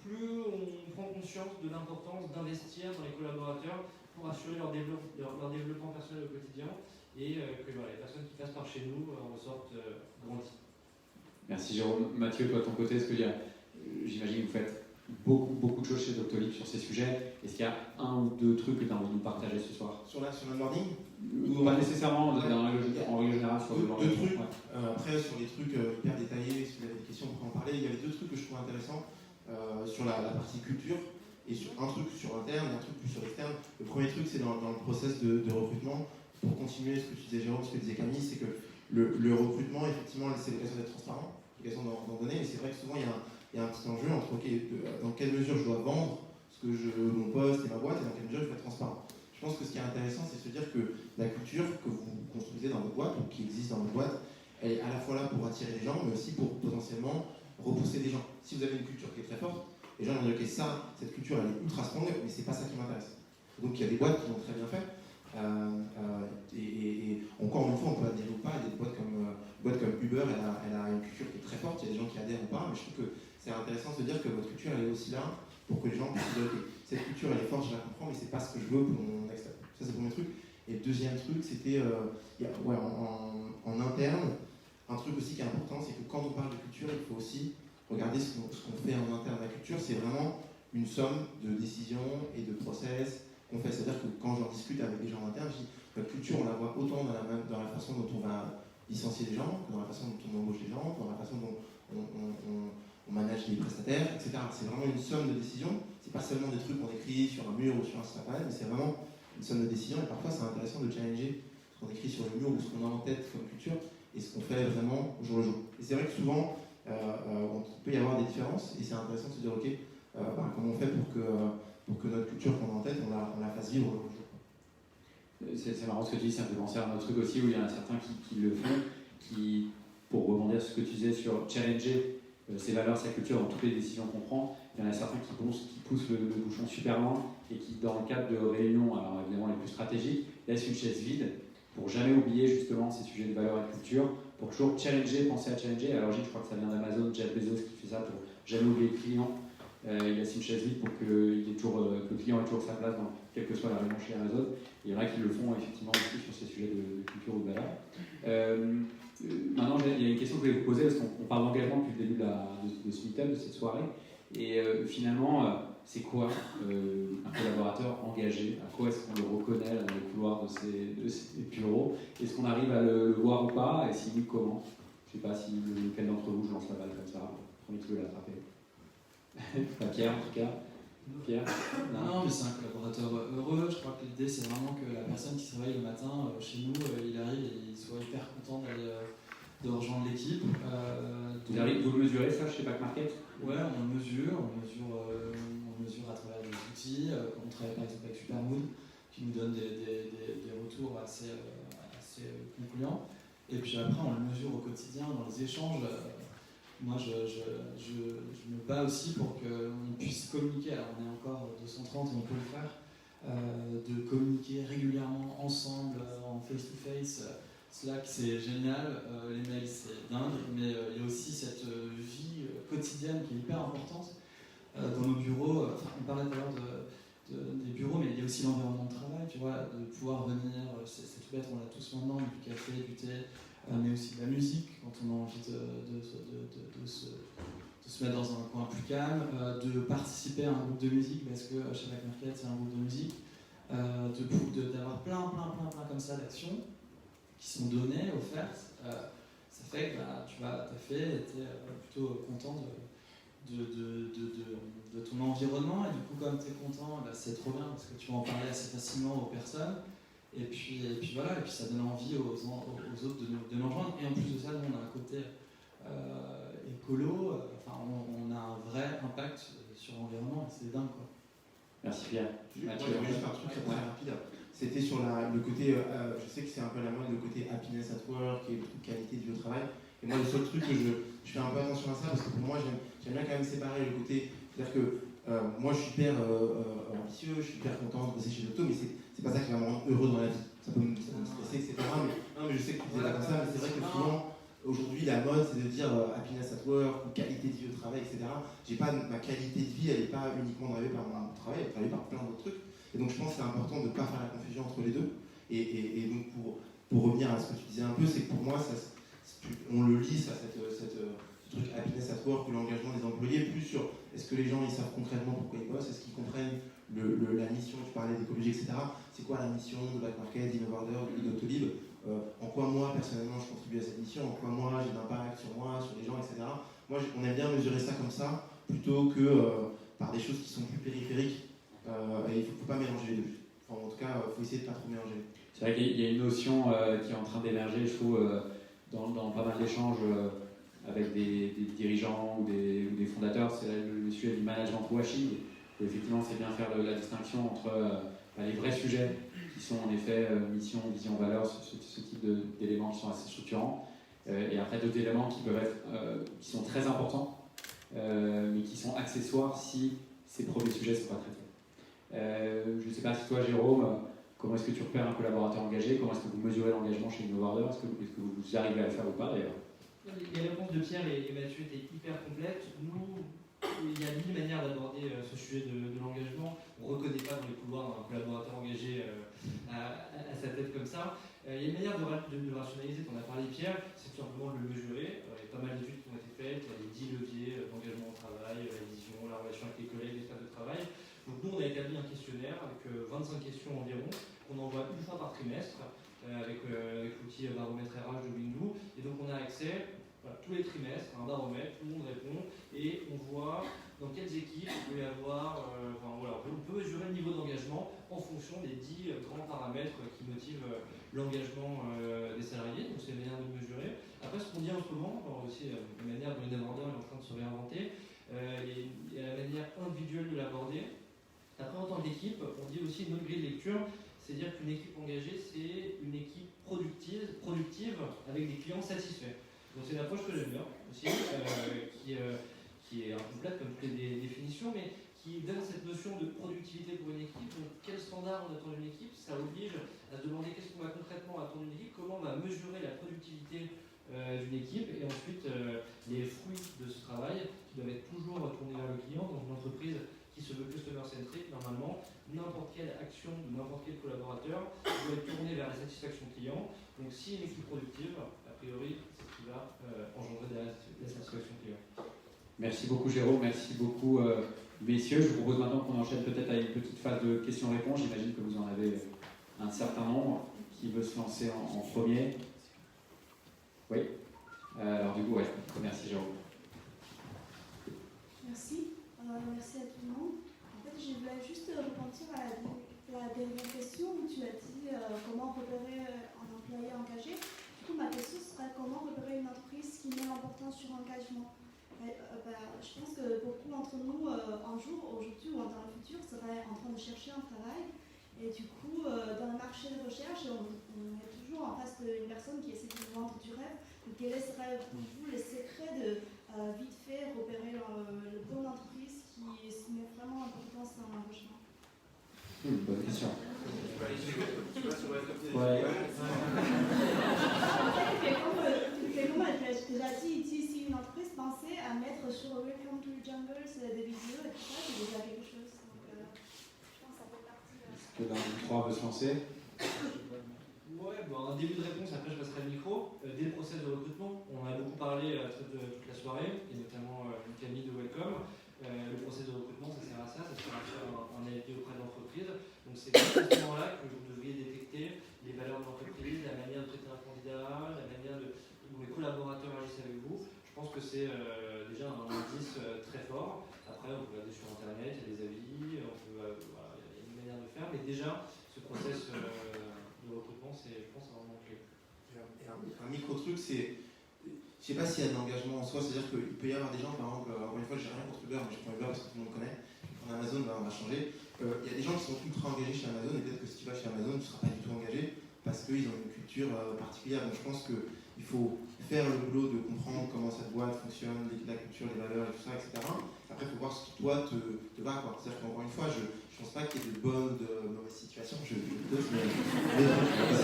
plus on prend conscience de l'importance d'investir dans les collaborateurs pour assurer leur développement personnel au quotidien et que les personnes qui passent par chez nous en ressortent grandies. Merci Jérôme. Mathieu, toi de ton côté, est-ce que j'imagine que vous faites beaucoup de choses chez Doctolib sur ces sujets. Est-ce qu'il y a 1 ou 2 trucs que tu as envie de nous partager ce soir? Sur l'onboarding Pas nécessairement, en règle générale sur le deux trucs. Après, sur les trucs hyper détaillés, si vous avez des questions, on pourra en parler. Il y avait 2 trucs que je trouve intéressants sur la partie culture et sur un truc sur l'interne et un truc plus sur l'externe. Le premier truc, c'est dans le process de recrutement. Pour continuer ce que tu disais Jérôme, ce que disait Camille, c'est que le recrutement, effectivement, c'est l'occasion d'être transparent, l'occasion d'en donner. Et c'est vrai que souvent, il y a un petit enjeu entre dans quelle mesure je dois vendre mon poste et ma boîte et dans quelle mesure je dois être transparent. Je pense que ce qui est intéressant, c'est de se dire que la culture que vous construisez dans votre boîte ou qui existe dans votre boîte, elle est à la fois là pour attirer les gens, mais aussi pour potentiellement repousser des gens. Si vous avez une culture qui est très forte, les gens vont dire ok, cette culture elle est ultra strong, mais c'est pas ça qui m'intéresse. Donc il y a des boîtes qui l'ont très bien fait. Et encore une fois, on peut la dire ou pas. Il y a des boîtes comme Uber, elle a une culture qui est très forte. Il y a des gens qui adhèrent ou pas, mais je trouve que c'est intéressant de se dire que votre culture elle est aussi là pour que les gens puissent dire ok, cette culture elle est forte, je la comprends, mais c'est pas ce que je veux pour mon next step. Ça c'est le premier truc. Et le deuxième truc, c'était en interne, un truc aussi qui est important, c'est que quand on parle de culture, il faut aussi regarder ce qu'on fait en interne. La culture, c'est vraiment une somme de décisions et de process qu'on fait. C'est-à-dire que quand j'en discute avec des gens en interne, je dis notre culture, on la voit autant dans la façon dont on va licencier des gens, que dans la façon dont on embauche des gens, dans la façon dont on manage les prestataires, etc. C'est vraiment une somme de décisions. C'est pas seulement des trucs qu'on écrit sur un mur ou sur un site internet, mais c'est vraiment une somme de décisions. Et parfois, c'est intéressant de challenger ce qu'on écrit sur le mur ou ce qu'on a en tête comme culture et ce qu'on fait vraiment au jour le jour. Et c'est vrai que souvent, Donc il peut y avoir des différences et c'est intéressant de se dire ok, comment on fait pour que notre culture qu'on a en tête, on la fasse vivre au jour. C'est marrant ce que tu dis, ça me fait penser à un autre truc aussi où il y en a certains qui le font, qui, pour rebondir sur ce que tu disais sur challenger ses valeurs, sa culture dans toutes les décisions qu'on prend, il y en a certains qui poussent le bouchon super loin et qui, dans le cadre de réunions, alors évidemment les plus stratégiques, laissent une chaise vide pour jamais oublier justement ces sujets de valeurs et de culture, pour toujours challenger, penser à challenger. Alors je crois que ça vient d'Amazon, Jeff Bezos qui fait ça pour jamais oublier le client. Il laisse une chaise vide pour que le client ait toujours sa place, quelle que soit la réunion chez Amazon. Il y en a qui le font effectivement aussi sur ces sujets de culture ou de valeurs. Maintenant, il y a une question que je voulais vous poser, parce qu'on parle d'engagement depuis le début de ce meet-up, de cette soirée. Et finalement, c'est quoi un collaborateur engagé? À quoi est-ce qu'on le reconnaît dans les couloirs de ces bureaux? Est-ce qu'on arrive à le voir ou pas? Et si oui, comment? Je ne sais pas si lequel d'entre vous, je lance la balle comme ça. Premier qui veut l'attraper. Pas Pierre en tout cas. Pierre? Non, mais c'est un collaborateur heureux. Je crois que l'idée, c'est vraiment que la personne qui travaille le matin chez nous, il arrive et il soit hyper content de rejoindre l'équipe. Vous le mesurez ça chez Back Market? Ouais, on le mesure à travers des outils. On travaille par exemple avec Supermood, qui nous donne des retours assez concluants. Et puis après, on le mesure au quotidien dans les échanges. Moi, je me bats aussi pour qu'on puisse communiquer. Alors, on est encore 230 et on peut le faire. De communiquer régulièrement ensemble, en face-to-face. Slack, c'est génial. Les mails, c'est dingue. Mais il y a aussi cette vie quotidienne qui est hyper importante dans nos bureaux. On parlait tout à l'heure des bureaux, mais il y a aussi l'environnement de travail. Tu vois, de pouvoir venir, c'est tout bête, on l'a tous maintenant, du café, du thé. Mais aussi de la musique, quand on a envie de se mettre dans un coin plus calme, de participer à un groupe de musique, parce que chez Back Market, c'est un groupe de musique, d'avoir plein comme ça d'actions qui sont données, offertes. Ça fait que tu vas taffer et tu es plutôt content de ton environnement, et du coup, comme tu es content, c'est trop bien, parce que tu vas en parler assez facilement aux personnes. Et puis voilà, et puis ça donne envie aux autres de nous rejoindre. Et en plus de ça, nous, on a un côté écolo, on a un vrai impact sur l'environnement, et c'est dingue, quoi. Merci Pierre. Mathieu, juste un truc très rapide. C'était sur le côté, je sais que c'est un peu la mode, le côté happiness at work et le truc qualité de vie au travail. Et moi, le seul truc que je fais un peu attention à ça, parce que pour moi, j'aime bien quand même séparer le côté, c'est-à-dire que moi, je suis hyper ambitieux, je suis hyper content de bosser chez Docto, mais c'est pas ça qui va me rendre heureux dans la vie. Ça peut me stresser, etc. Mais je sais que tu disais pas comme ça, mais c'est vrai que souvent, aujourd'hui, la mode, c'est de dire happiness at work, ou qualité de vie au travail, etc. Ma qualité de vie, elle n'est pas uniquement drivée par mon travail, elle est drivée par plein d'autres trucs. Et donc, je pense que c'est important de ne pas faire la confusion entre les deux. Et donc, pour revenir à ce que tu disais un peu, c'est que pour moi, on le lit, ce truc happiness at work ou l'engagement des employés, plus sur est-ce que les gens ils savent concrètement pourquoi ils bossent, est-ce qu'ils comprennent la mission, tu parlais d'écologie, etc. C'est quoi la mission de Back Market, d'Innovarder, de Doctolib, en quoi moi personnellement je contribue à cette mission, en quoi moi j'ai d'impact sur moi, sur les gens, etc. Moi on aime bien mesurer ça comme ça, plutôt que par des choses qui sont plus périphériques, et il ne faut pas mélanger les deux. Enfin, en tout cas, il faut essayer de ne pas trop mélanger. C'est vrai qu'il y a une notion qui est en train d'émerger, je trouve, dans pas mal d'échanges avec des dirigeants ou des fondateurs, c'est le sujet du management washing. Et effectivement, c'est bien faire la distinction entre les vrais sujets qui sont en effet mission, vision, valeur, ce type d'éléments qui sont assez structurants, et après d'autres éléments qui peuvent être, qui sont très importants, mais qui sont accessoires si ces premiers sujets ne sont pas traités. Je ne sais pas si toi, Jérôme, comment est-ce que tu repères un collaborateur engagé? Comment est-ce que vous mesurez l'engagement chez Innovarder? Est-ce que vous arrivez à le faire ou pas d'ailleurs? Les réponses de Pierre et Mathieu étaient hyper complètes. Nous, il y a 1000 manières d'aborder ce sujet de l'engagement. On ne reconnaît pas dans les couloirs un collaborateur engagé à sa tête comme ça. Il y a une manière de rationaliser, tu en as parlé Pierre, c'est tout simplement de le mesurer. Il y a pas mal d'études qui ont été faites, il y a les 10 leviers, l'engagement au travail, la vision, la relation avec les collègues, l'espace de travail. Donc nous, on a établi un questionnaire avec 25 questions environ, qu'on envoie une fois par trimestre, avec l'outil baromètre RH de Windoo. Et donc on a accès tous les trimestres à un baromètre, tout le monde répond, et on voit dans quelles équipes il peut y avoir, voilà, on peut mesurer le niveau d'engagement en fonction des 10 grands paramètres qui motivent l'engagement des salariés, donc c'est une manière de le mesurer. Après, ce qu'on dit en ce moment, aussi la manière dont Innovarder est en train de se réinventer, il y a la manière individuelle de l'aborder. Après, en tant qu'équipe, on dit aussi une autre grille de lecture, c'est-à-dire qu'une équipe engagée, c'est une équipe productive avec des clients satisfaits. Donc c'est une approche que j'aime bien aussi, qui est incomplète comme toutes les définitions, mais qui donne cette notion de productivité pour une équipe. Donc quel standard on attend d'une équipe, ça oblige à se demander qu'est-ce qu'on va concrètement attendre d'une équipe, comment on va mesurer la productivité d'une équipe, et ensuite les fruits de ce travail qui doivent être toujours tournés vers le client. Dans une entreprise qui se veut customer-centric, normalement, n'importe quelle action de n'importe quel collaborateur doit être tournée vers la satisfaction client. Donc si une équipe productive, a priori, c'est ce qui va engendrer la satisfaction client. Merci beaucoup Jérôme, merci beaucoup messieurs. Je vous propose maintenant qu'on enchaîne peut-être à une petite phase de questions-réponses. J'imagine que vous en avez un certain nombre. Qui veut se lancer en premier? Oui. Alors du coup, ouais, merci Jérôme. Merci. Merci à tout le monde. En fait, je voulais juste rebondir à la dernière question où tu as dit comment repérer un employé engagé. Du coup, ma question serait comment repérer une entreprise qui met l'importance sur l'engagement. Je pense que beaucoup d'entre nous, un jour, aujourd'hui ou dans le futur, seraient en train de chercher un travail. Et du coup, dans le marché de recherche, on est toujours en face d'une personne qui essaie de nous vendre du rêve. Donc, quels seraient pour vous les secrets de vite fait repérer le bon entreprise qui met vraiment l'importance dans l'engagement? Bonne question. Ouais. Comme elle l'a déjà dit, si une entreprise pensait à mettre sur Welcome to the Jungle des vidéos et tout ça, c'est déjà quelque chose. Donc, je pense que ça fait partie. Est-ce que l'un des trois veut se lancer? Ouais, bon, un début de réponse, après je passerai le micro. Dès le process de recrutement, on a beaucoup parlé toute la soirée, et notamment Camille de Welcome. Le process de recrutement, ça sert à ça sert à faire un ALP auprès de l'entreprise. Donc c'est à ce moment-là que vous devriez détecter les valeurs de l'entreprise, la manière de traiter un candidat, la manière dont les collaborateurs agissent avec vous. Je pense que c'est déjà un indice très fort. Après, on peut regarder sur Internet, il y a des avis, voilà, il y a une manière de faire, mais déjà, ce process de recrutement, c'est, je pense, vraiment clé. Un micro-truc, c'est. Je ne sais pas s'il y a de l'engagement en soi, c'est-à-dire qu'il peut y avoir des gens, par exemple, encore une fois, j'ai rien contre Uber, mais je prends Uber parce que tout le monde connaît. En Amazon, on va changer. Il y a des gens qui sont ultra engagés chez Amazon, et peut-être que si tu vas chez Amazon, tu ne seras pas du tout engagé parce qu'ils ont une culture particulière. Donc je pense qu'il faut faire le boulot de comprendre comment cette boîte fonctionne, la culture, les valeurs et tout ça, etc. Après, il faut voir ce qui, toi, te va. C'est-à-dire qu'encore une fois, je ne pense pas qu'il y ait de bonnes ou de mauvaises situations. C'est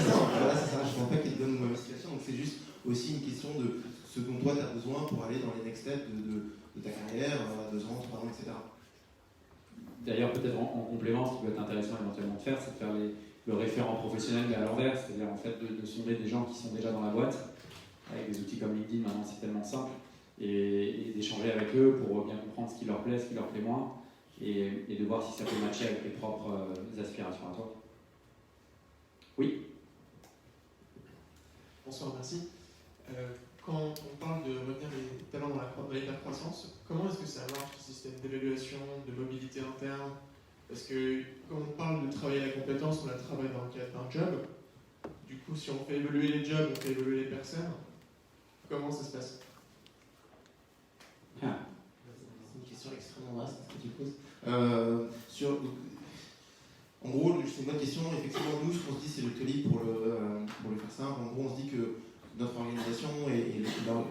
ça, je ne pense pas qu'il y ait de bonnes ou de mauvaises situations. Donc c'est juste aussi une question de ce dont toi tu as besoin pour aller dans les next steps de ta carrière, 2 ans, 3 ans, etc. D'ailleurs, peut-être en complément, ce qui peut être intéressant éventuellement de faire, c'est de faire le référent professionnel mais à l'envers, c'est-à-dire en fait de sonder des gens qui sont déjà dans la boîte, avec des outils comme LinkedIn, maintenant c'est tellement simple, et d'échanger avec eux pour bien comprendre ce qui leur plaît, ce qui leur plaît moins, et de voir si ça peut matcher avec tes propres aspirations à toi. Oui. Bonsoir, merci. Quand on parle de retenir les talents dans l'hypercroissance, comment est-ce que ça marche, le système d'évaluation, de mobilité interne? Parce que quand on parle de travailler la compétence, on la travaille dans le cadre d'un job. Du coup, si on fait évoluer les jobs, on fait évoluer les personnes. Comment ça se passe? C'est une question extrêmement vaste que tu poses. En gros, c'est une bonne question. Effectivement, nous, ce qu'on se dit, c'est le TOLI pour le faire simple. En gros, on se dit que notre organisation et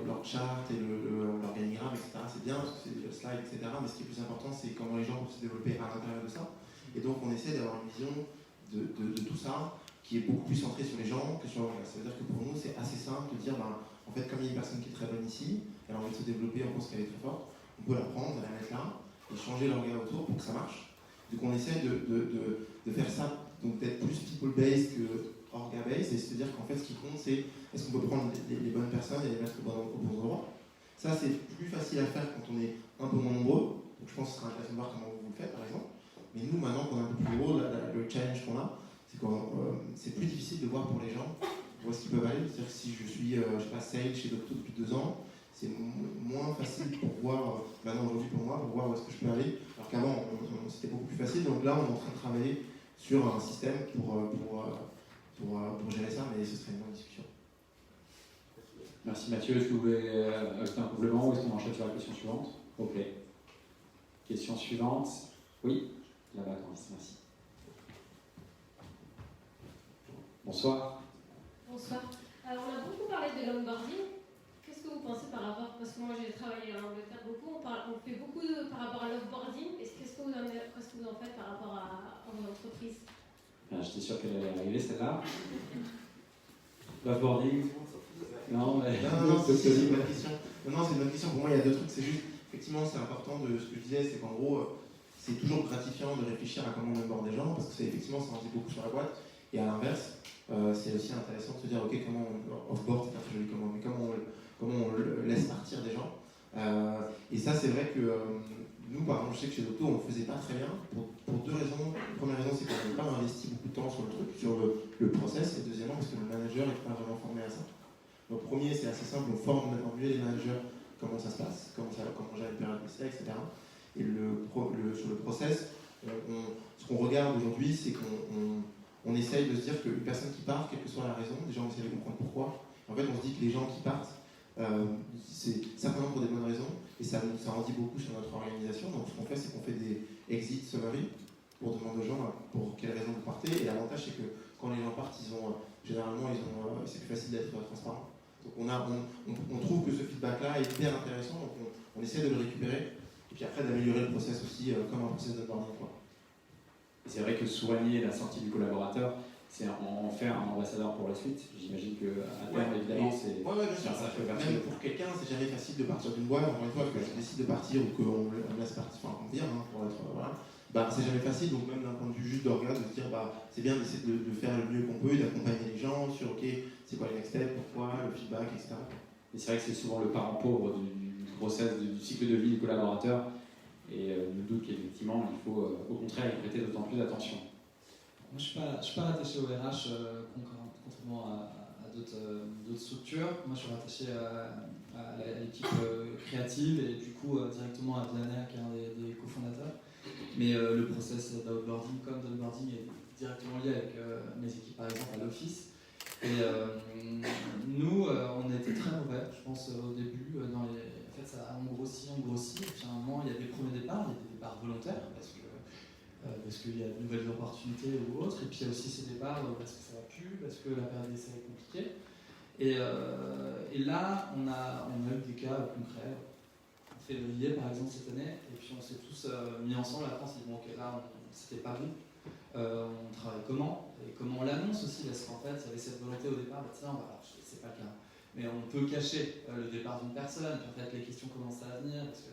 leur chart et l'organigramme, etc., c'est bien parce que c'est le slide, etc. Mais ce qui est plus important, c'est comment les gens peuvent se développer à l'intérieur de ça. Et donc, on essaie d'avoir une vision de tout ça qui est beaucoup plus centrée sur les gens que sur le reste. Ça veut dire que pour nous, c'est assez simple de dire, en fait, comme il y a une personne qui est très bonne ici, elle a envie de se développer, on pense qu'elle est très forte, on peut la prendre, la mettre là, et changer le regard autour pour que ça marche. Donc, on essaie de faire ça, donc d'être plus people-based que orga-based, et se dire qu'en fait, ce qui compte, c'est est-ce qu'on peut prendre les bonnes personnes et les mettre au bon endroit. Ça, c'est plus facile à faire quand on est un peu moins nombreux. Donc, je pense que ce sera intéressant de voir comment vous le faites, par exemple. Mais nous, maintenant qu'on est un peu plus gros, le challenge qu'on a, c'est que c'est plus difficile de voir pour les gens où est-ce qu'ils peuvent aller. C'est-à-dire que si je suis, je sais pas, sales chez Docto depuis 2 ans, c'est moins facile pour voir, maintenant aujourd'hui pour moi, pour voir où est-ce que je peux aller. Alors qu'avant, c'était beaucoup plus facile. Donc là, on est en train de travailler sur un système pour gérer ça, mais ce serait une longue discussion. Merci Mathieu. Est-ce que vous voulez ajouter un complément ou est-ce qu'on enchaîne sur la question suivante? Ok. Question suivante. Oui, là-bas, merci. Bonsoir. Bonsoir. Alors, on a beaucoup parlé de l'onboarding. Qu'est-ce que vous pensez par rapport, parce que moi j'ai travaillé en Angleterre beaucoup, on fait beaucoup par rapport à l'offboarding. Qu'est-ce que vous en faites par rapport à vos entreprises? J'étais sûr qu'elle allait arriver celle-là. L'offboarding. Non, mais... Non, c'est une bonne question. Non, c'est une bonne question. Pour moi, il y a deux trucs. C'est juste, effectivement, c'est important de ce que je disais, c'est qu'en gros, c'est toujours gratifiant de réfléchir à comment on onboard des gens, parce que effectivement, ça en dit beaucoup sur la boîte. Et à l'inverse, c'est aussi intéressant de se dire, ok, comment on offboard, c'est pas très joli comment, mais comment on laisse partir des gens. Et ça, c'est vrai que nous, par exemple, je sais que chez Docto, on ne le faisait pas très bien pour deux raisons. La première raison, c'est qu'on n'avait pas investi beaucoup de temps sur le truc, sur le process. Et deuxièmement, parce que le manager n'est pas vraiment formé à ça. Donc, premier, c'est assez simple, on forme maintenant mieux les managers, comment ça se passe, comment on gère une période d'essai, etc. Et sur le process, ce qu'on regarde aujourd'hui, c'est qu'on essaye de se dire qu'une personne qui part, quelle que soit la raison, déjà on essaie de comprendre pourquoi. En fait, on se dit que les gens qui partent, c'est certainement pour des bonnes raisons, et ça en dit beaucoup sur notre organisation. Donc, ce qu'on fait, c'est qu'on fait des exit summary pour demander aux gens pour quelles raisons vous partez. Et l'avantage, c'est que quand les gens partent, généralement, c'est plus facile d'être transparent. Donc, on trouve que ce feedback-là est hyper intéressant, donc on essaie de le récupérer, et puis après d'améliorer le process aussi, comme un process d'onboarding. C'est vrai que soigner la sortie du collaborateur, c'est en faire un ambassadeur pour la suite. J'imagine qu'à terme, évidemment, c'est ça fait même pour quelqu'un, c'est jamais facile de partir d'une boîte. Encore une fois, que je décide de partir ou qu'on me laisse partir, enfin, on vire, pour être. Voilà. C'est jamais facile, donc même d'un point de vue juste d'organe, de se dire c'est bien d'essayer de faire le mieux qu'on peut, d'accompagner les gens sur ok, c'est quoi les next steps, pourquoi, le feedback, etc. Et c'est vrai que c'est souvent le parent pauvre du process, du cycle de vie du collaborateur. Et nous doute qu'effectivement, il faut au contraire y prêter d'autant plus d'attention. Moi, je ne suis pas rattaché au RH, contrairement à d'autres structures. Moi, je suis rattaché à l'équipe créative et du coup directement à Vianney, qui est un des cofondateurs. Mais le process d'outboarding comme d'onboarding est directement lié avec mes équipes, par exemple, à l'office. Et nous, on a été très mauvais, je pense, au début. En fait, on grossit. Et puis à un moment, il y a des premiers départs, il y a des départs volontaires, parce qu'il y a de nouvelles opportunités ou autres. Et puis il y a aussi ces départs parce que ça va plus, parce que la période d'essai est compliquée. Et là, on a eu des cas concrets. En février, par exemple, cette année, et puis on s'est tous mis ensemble. Après, on s'est dit, bon, ok, là, c'était pas bon. On travaille comment? Et comment on l'annonce aussi, parce qu'en fait, il y avait cette volonté au départ, tiens, c'est pas le cas. Mais on peut cacher le départ d'une personne, puis en fait, les questions commencent à venir, parce que,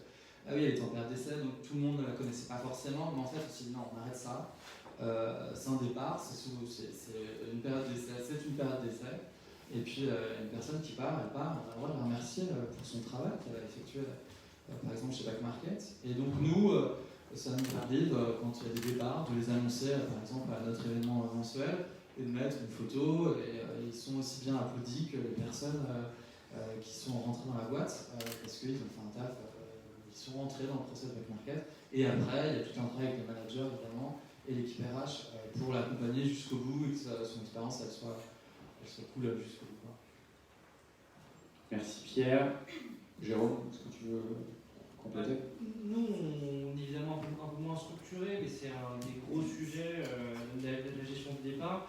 ah oui, elle était en période d'essai, donc tout le monde ne la connaissait pas forcément, mais en fait, on s'est dit, non, on arrête ça. C'est un départ, c'est une période d'essai, et puis une personne qui part, on a le droit de la remercier pour son travail qu'elle a effectué, par exemple chez Back Market. Et donc nous, ça nous arrive, quand il y a des départs, de les annoncer, par exemple, à notre événement mensuel, et de mettre une photo, et ils sont aussi bien applaudis que les personnes qui sont rentrées dans la boîte, parce qu'ils ont fait un taf, ils sont rentrés dans le process Back Market. Et après, il y a tout un travail avec les managers, évidemment, et l'équipe RH pour l'accompagner jusqu'au bout et que son expérience elle soit cool jusqu'au bout. Merci Pierre. Jérôme, est-ce que tu veux compléter? Nous, on est évidemment un peu moins structuré, mais c'est un des gros sujets de la gestion du départ.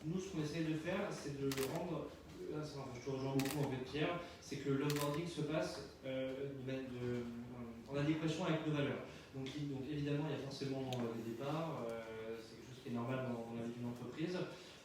Nous, ce qu'on essaie de faire, c'est de rendre, là, je te rejoins beaucoup en fait Pierre, c'est que l'onboarding se passe en adéquation avec nos valeurs. Donc évidemment, il y a forcément des départs, c'est quelque chose qui est normal dans la vie d'une entreprise.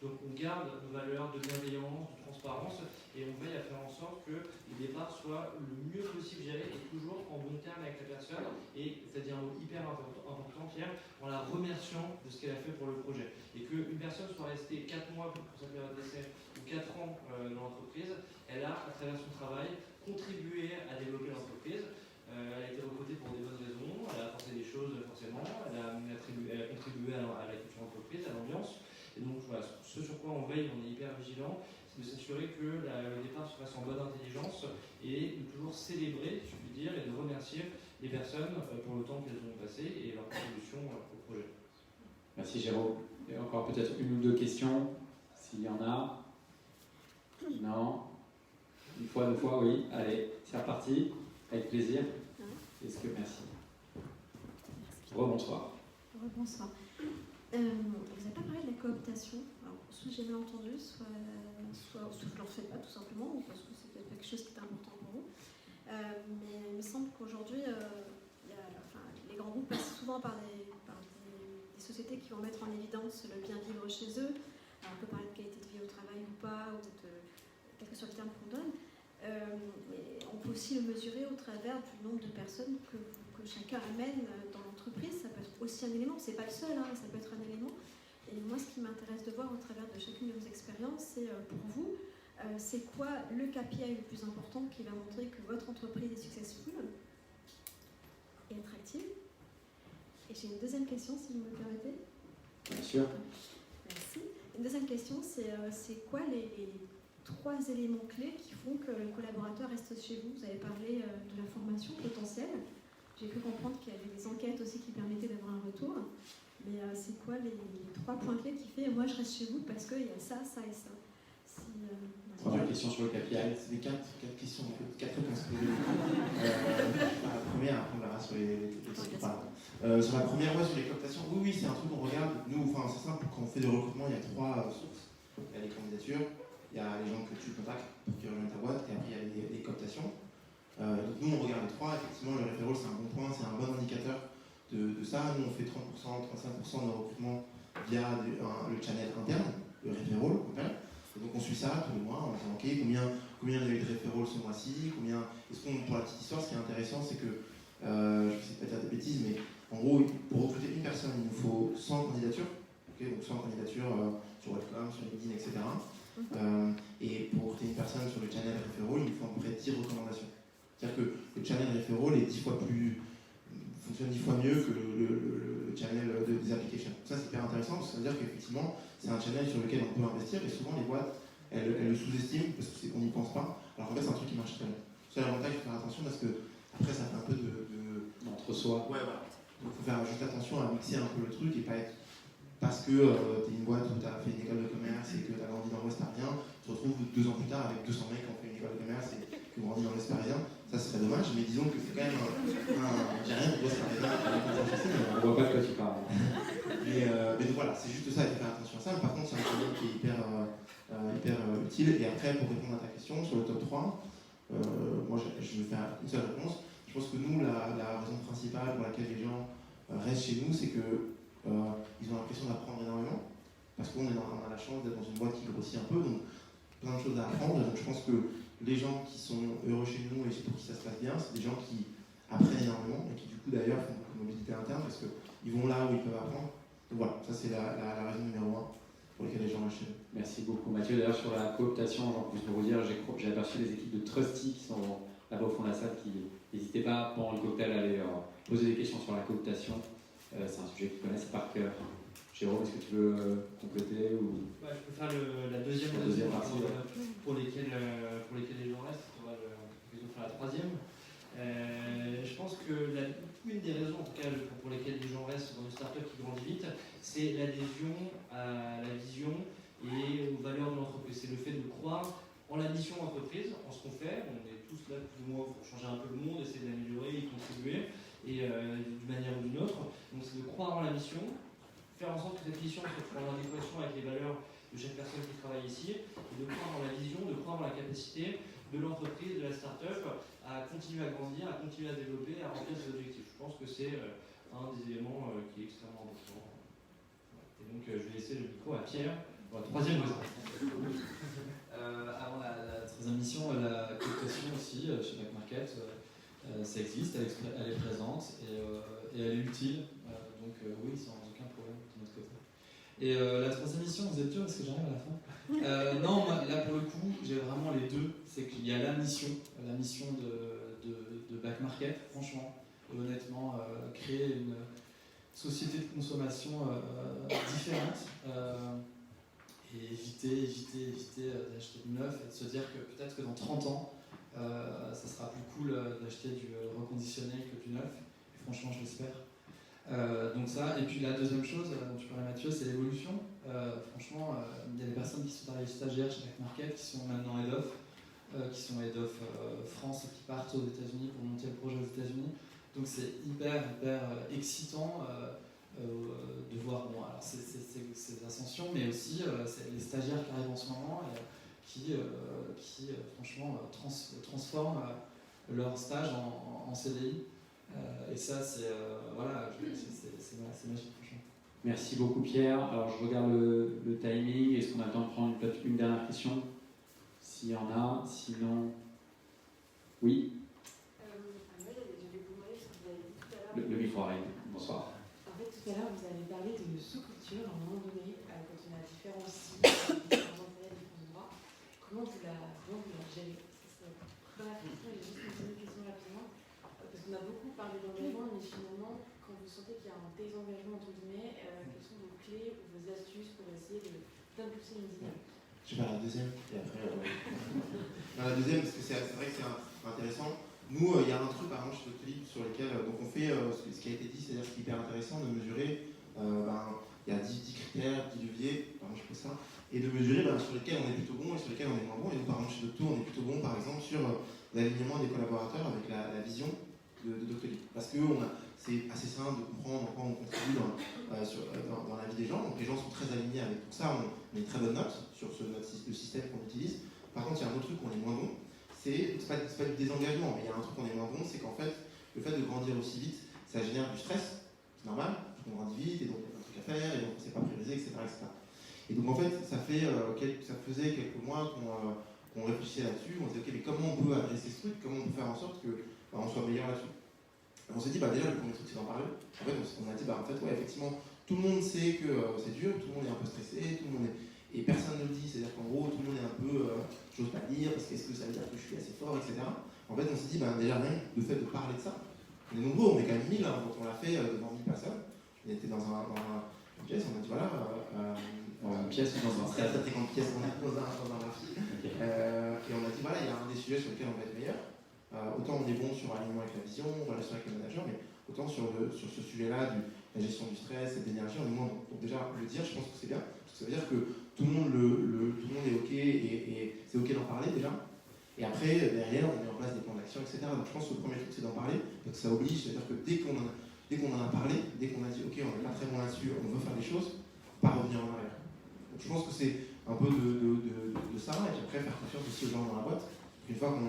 Donc on garde nos valeurs de bienveillance, de transparence, et on veille à faire en sorte que les départs soient le mieux possible gérés et toujours en bon terme avec la personne. Et c'est-à-dire un mot hyper important, Pierre, en la remerciant de ce qu'elle a fait pour le projet. Et qu'une personne soit restée 4 mois pour sa période d'essai ou 4 ans dans l'entreprise, elle a, à travers son travail, contribué à développer l'entreprise. Elle a été recrutée pour des bonnes raisons, elle a apporté des choses forcément, elle a contribué à la culture d'entreprise, à l'ambiance. Et donc voilà, ce sur quoi on veille, on est hyper vigilant, c'est de s'assurer que le départ se fasse en bonne intelligence et de toujours célébrer, si je puis dire, et de remercier les personnes pour le temps qu'elles ont passé et leur contribution au projet. Merci Jérôme. Et encore peut-être une ou deux questions, s'il y en a. Non. Une fois, deux fois, oui. Allez, c'est reparti. Avec plaisir. Est-ce que merci. Rebonsoir. Rebonsoir. Vous n'avez pas parlé de la cooptation. Alors, soit j'ai mal entendu, soit je ne le refais pas tout simplement, ou parce que c'est peut-être quelque chose qui est important pour vous. Mais il me semble qu'aujourd'hui, les grands groupes passent souvent par des sociétés qui vont mettre en évidence le bien vivre chez eux. Alors, on peut parler de qualité de vie au travail ou pas, ou quel que soit le terme qu'on donne. Mais on peut aussi le mesurer au travers du nombre de personnes que chacun amène dans l'entreprise. Ça peut être aussi un élément, c'est pas le seul, hein, ça peut être un élément. Et moi, ce qui m'intéresse de voir au travers de chacune de vos expériences, c'est pour vous, c'est quoi le KPI le plus important qui va montrer que votre entreprise est successful et attractive. Et j'ai une deuxième question, si vous me le permettez. Bien sûr. Merci. Une deuxième question, c'est quoi les 3 éléments clés qui font que le collaborateur reste chez vous? Vous avez parlé de la formation potentielle. J'ai pu comprendre qu'il y avait des enquêtes aussi qui permettaient d'avoir un retour. Mais c'est quoi les 3 points clés qui fait moi je reste chez vous parce qu'il y a ça, ça et ça? Première question sur le KPI. C'est des 4 questions, 4 réponses. La première, après on verra sur les sur la première, sur les cooptations, oui, c'est un truc qu'on regarde. Nous, c'est simple, quand on fait des recrutements, il y a 3 sources. Il y a les candidatures, il y a les gens que tu contactes pour qu'ils rejoignent ta boîte, et après il y a les cooptations. Donc nous, on regarde les 3. Effectivement, le referral, c'est un bon point, c'est un bon indicateur de ça. Nous, on fait 30%, 35% de nos recrutements via le channel interne, le referral, et donc on suit ça tous les mois, on dit ok, combien il y a eu de referral ce mois-ci, pour la petite histoire, ce qui est intéressant, c'est que, je ne sais pas dire des bêtises, mais en gros, pour recruter une personne, il nous faut 100 candidatures, donc 100 candidatures sur Welcome, sur LinkedIn, etc. Et pour recruter une personne sur le channel referral, il nous faut à peu près 10 recommandations. C'est-à-dire que le channel referral est fonctionne 10 fois mieux que le channel des applications. Ça, c'est hyper intéressant, parce que ça veut dire qu'effectivement, c'est un channel sur lequel on peut investir, et souvent les boîtes, elles le sous-estiment, parce qu'on n'y pense pas, alors qu'en fait, c'est un truc qui marche très bien. C'est l'avantage, il faut faire attention, parce que après, ça fait un peu d'entre-soi. Ouais, voilà. Donc, il faut faire juste attention à mixer un peu le truc, et pas être parce que tu es une boîte où tu as fait une école de commerce et que tu as grandi dans l'Ouest parisien, tu te retrouves 2 ans plus tard avec 200 mecs qui ont fait une école de commerce et qui ont grandi dans l'Ouest parisien. Ça serait dommage, mais disons que c'est quand même j'ai rien contre l'Ouest parisien, on voit pas de quoi tu parles. Mais donc voilà, c'est juste ça, il faut faire attention à ça. Mais par contre, c'est un channel qui est hyper utile. Et après, pour répondre à ta question sur le top 3, moi je vais faire une seule réponse. Je pense que nous, la raison principale pour laquelle les gens restent chez nous, c'est que ils ont l'impression d'apprendre énormément, parce qu'on a la chance d'être dans une boîte qui grossit un peu, donc plein de choses à apprendre. Donc je pense que les gens qui sont heureux chez nous et pour qui ça se passe bien, c'est des gens qui apprennent énormément et qui du coup d'ailleurs font beaucoup de mobilité interne parce qu'ils vont là où ils peuvent apprendre. Donc voilà, ça c'est la raison numéro 1 pour laquelle les gens restent chez nous. Merci beaucoup Mathieu. D'ailleurs sur la cooptation, j'en plus pour vous dire, j'ai aperçu les équipes de Trusty qui sont là-bas au fond de la salle, qui n'hésitez pas pendant le cocktail à aller poser des questions sur la cooptation. C'est un sujet qu'ils connaissent par cœur. Jérôme, est-ce que tu veux compléter ou... Ouais, je peux faire la deuxième partie pour lesquelles les gens restent. On va faire la troisième. Je pense que une des raisons, en tout cas, pour lesquelles les gens restent dans une startup qui grandit vite, c'est l'adhésion à la vision et aux valeurs de l'entreprise. C'est le fait de croire en la mission d'entreprise, en ce qu'on fait. On est tous là plus ou moins pour changer un peu le monde, essayer de l'améliorer, y contribuer, et d'une manière ou d'une autre. Donc c'est de croire en la mission, faire en sorte que cette mission soit en adéquation avec les valeurs de chaque personne qui travaille ici, et de croire en la vision, de croire en la capacité de l'entreprise, de la start-up, à continuer à grandir, à continuer à développer, à remplir ses objectifs. Je pense que c'est un des éléments qui est extrêmement important. Et donc je vais laisser le micro à Pierre pour la troisième raison. Avant la troisième mission, la cooptation aussi chez Back Market, ça existe, elle est présente et elle est utile. Donc oui, sans aucun problème de notre côté. Et la troisième mission, vous êtes dur parce que j'arrive à la fin. Non, moi, là pour le coup, j'ai vraiment les deux. C'est qu'il y a la mission de Back Market, franchement, et honnêtement, créer une société de consommation différente. Et éviter d'acheter du neuf et de se dire que peut-être que dans 30 ans, ça sera plus cool d'acheter du reconditionné que du neuf. Et franchement, je l'espère. Donc ça, et puis la deuxième chose dont tu parlais Mathieu, c'est l'évolution. Franchement, il y a des personnes qui sont arrivées stagiaires chez Back Market qui sont maintenant head of, qui sont head of France et qui partent aux États-Unis pour monter le projet aux États-Unis. Donc c'est hyper excitant de voir, bon, alors ces ascensions, mais aussi c'est les stagiaires qui arrivent en ce moment et qui franchement transforment leur stage en CDI. Et ça, c'est magique, franchement. Merci beaucoup Pierre. Alors je regarde le timing. Est-ce qu'on a le temps de prendre peut-être une dernière question? S'il y en a, sinon... Oui. Le micro arrive. Bonsoir. En fait, tout à l'heure, vous avez parlé de sous-culture à un moment donné, quand on a différents styles, différents intérêts, différents droits. Comment vous la gérez? C'est la première question, et j'ai juste une question rapidement. Parce qu'on a beaucoup parlé d'engagement, mais finalement, quand vous sentez qu'il y a un désengagement, entre guillemets, quelles sont vos clés ou vos astuces pour essayer d'impulser une dynamique? Je vais faire la deuxième, et après... Non, la deuxième, parce que c'est vrai que c'est intéressant. Nous, il y a un truc, par exemple, chez Doctolib, sur lequel donc on fait ce qui a été dit, c'est-à-dire ce qui est hyper intéressant de mesurer, il y a 10 critères, 10 leviers, pardon, je fais ça, et de mesurer sur lesquels on est plutôt bon et sur lesquels on est moins bon. Et nous, par exemple, chez Docto, on est plutôt bon, par exemple, sur l'alignement des collaborateurs avec la vision de Doctolib. Parce que c'est assez simple de comprendre en quoi on contribue dans la vie des gens. Donc les gens sont très alignés avec tout ça, on a une très bonne note sur le système qu'on utilise. Par contre, il y a un autre truc où on est moins bon. C'est pas du désengagement, mais il y a un truc qu'on est moins bon, c'est qu'en fait, le fait de grandir aussi vite, ça génère du stress, c'est normal, parce qu'on grandit vite, et donc il y a plein de trucs à faire, et donc on ne sait pas prioriser, etc., etc. Et donc en fait, ça faisait quelques mois qu'on réfléchissait là-dessus, on se disait, ok, mais comment on peut adresser ce truc, comment on peut faire en sorte qu'on soit meilleur là-dessus. On s'est dit, déjà, le premier truc, c'est d'en parler. En fait, on a dit, en fait, ouais, effectivement, tout le monde sait que c'est dur, tout le monde est un peu stressé, tout le monde est... Et personne ne le dit, c'est-à-dire qu'en gros, tout le monde est un peu, j'ose pas le dire, parce qu'est-ce que ça veut dire que je suis assez fort, etc. En fait, on s'est dit, déjà rien, le fait de parler de ça, on est nombreux, on est quand même 1000, quand on l'a fait devant 1000 personnes, on était dans une pièce, on a dit, voilà, une pièce ou dans un très très grande pièce, on est dans un amphi, et on a dit, voilà, il y a un des sujets sur lesquels on va être meilleur, autant on est bon sur l'alignement avec la vision, relation avec le manager, mais autant sur ce sujet-là, la gestion du stress et de l'énergie, on est moins bon. Donc déjà, le dire, je pense que c'est bien, parce que ça veut dire que tout le monde est OK et c'est OK d'en parler déjà. Et après, derrière, on met en place des plans d'action, etc. Donc je pense que le premier truc, c'est d'en parler, parce que ça oblige, c'est-à-dire que dès qu'on en a parlé, dès qu'on a dit OK, on n'est pas très bon là-dessus, on veut faire des choses, pas revenir en arrière. Donc je pense que c'est un peu de ça, et puis après faire confiance de ce genre dans la boîte. Une fois qu'on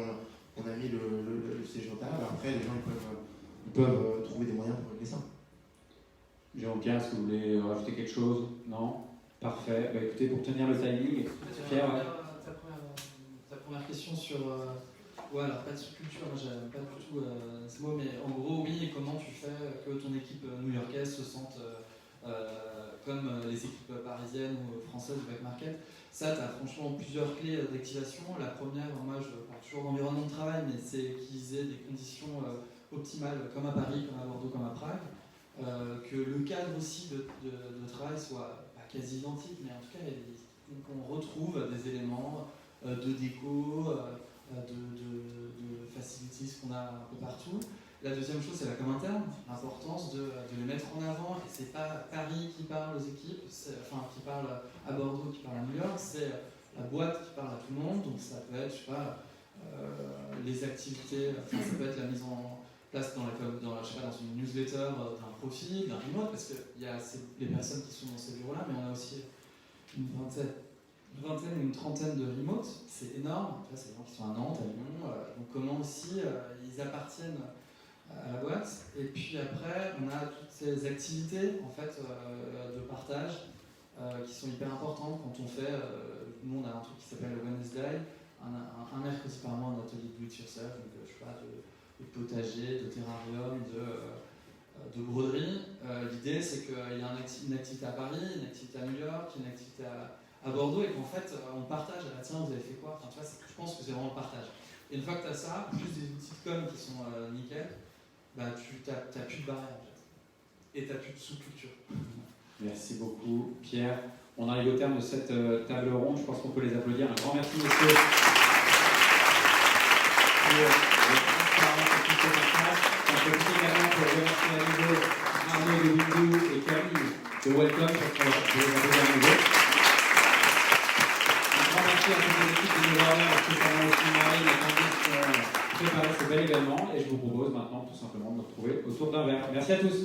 a mis le siège au table, après les gens ils peuvent trouver des moyens pour régler ça. Jean-Pierre, est-ce que vous voulez rajouter quelque chose? Non? Parfait. Écoutez, pour tenir le timing, Pierre... Ta première question sur... alors pas de subculture, moi j'aime pas du tout ce mot, mais en gros, oui, comment tu fais que ton équipe new-yorkaise se sente comme les équipes parisiennes ou françaises du Back Market. Ça, tu as franchement plusieurs clés d'activation. La première, moi je parle toujours d'environnement de travail, mais c'est qu'ils aient des conditions optimales, comme à Paris, comme à Bordeaux, comme à Prague. Que le cadre aussi de travail soit pas quasi identique, mais en tout cas qu'on retrouve des éléments de déco, de facilities qu'on a un peu partout. La deuxième chose, c'est la com interne, l'importance de les mettre en avant. Et c'est pas Paris qui parle aux équipes, qui parle à Bordeaux, qui parle à New York, c'est la boîte qui parle à tout le monde. Donc ça peut être, je sais pas, les activités, ça peut être la mise en place dans une newsletter d'un profil, d'un remote, parce qu'il y a les personnes qui sont dans ces bureaux-là, mais on a aussi une vingtaine ou une trentaine de remotes, c'est énorme. Là, c'est des gens qui sont à Nantes, à Lyon, donc comment aussi ils appartiennent à la boîte. Et puis après, on a toutes ces activités en fait, de partage qui sont hyper importantes quand on fait, nous on a un truc qui s'appelle le Wednesday, un mercredi par mois, un atelier de do it yourself, donc je sais pas, de potager, de terrarium, de broderie. L'idée c'est qu'il y a une activité à Paris, une activité à New York, une activité à Bordeaux, et qu'en fait on partage, tiens vous avez fait quoi, tu vois, je pense que c'est vraiment le partage. Et une fois que tu as ça, plus des outils de com qui sont nickel, tu n'as plus de barrière en fait. Et tu n'as plus de sous-culture. Merci beaucoup Pierre. On arrive au terme de cette table ronde. Je pense qu'on peut les applaudir. Un grand merci, messieurs. On peut également pour remercier à nouveau Arnaud de Windoo et Camille de Welcome pour les applaudir à nouveau. Un grand merci à toutes les équipes de Novarna, spécialement aussi Marine et Candice qui ont préparé ce bel événement. Et je vous propose maintenant tout simplement de nous retrouver autour d'un verre. Merci à tous.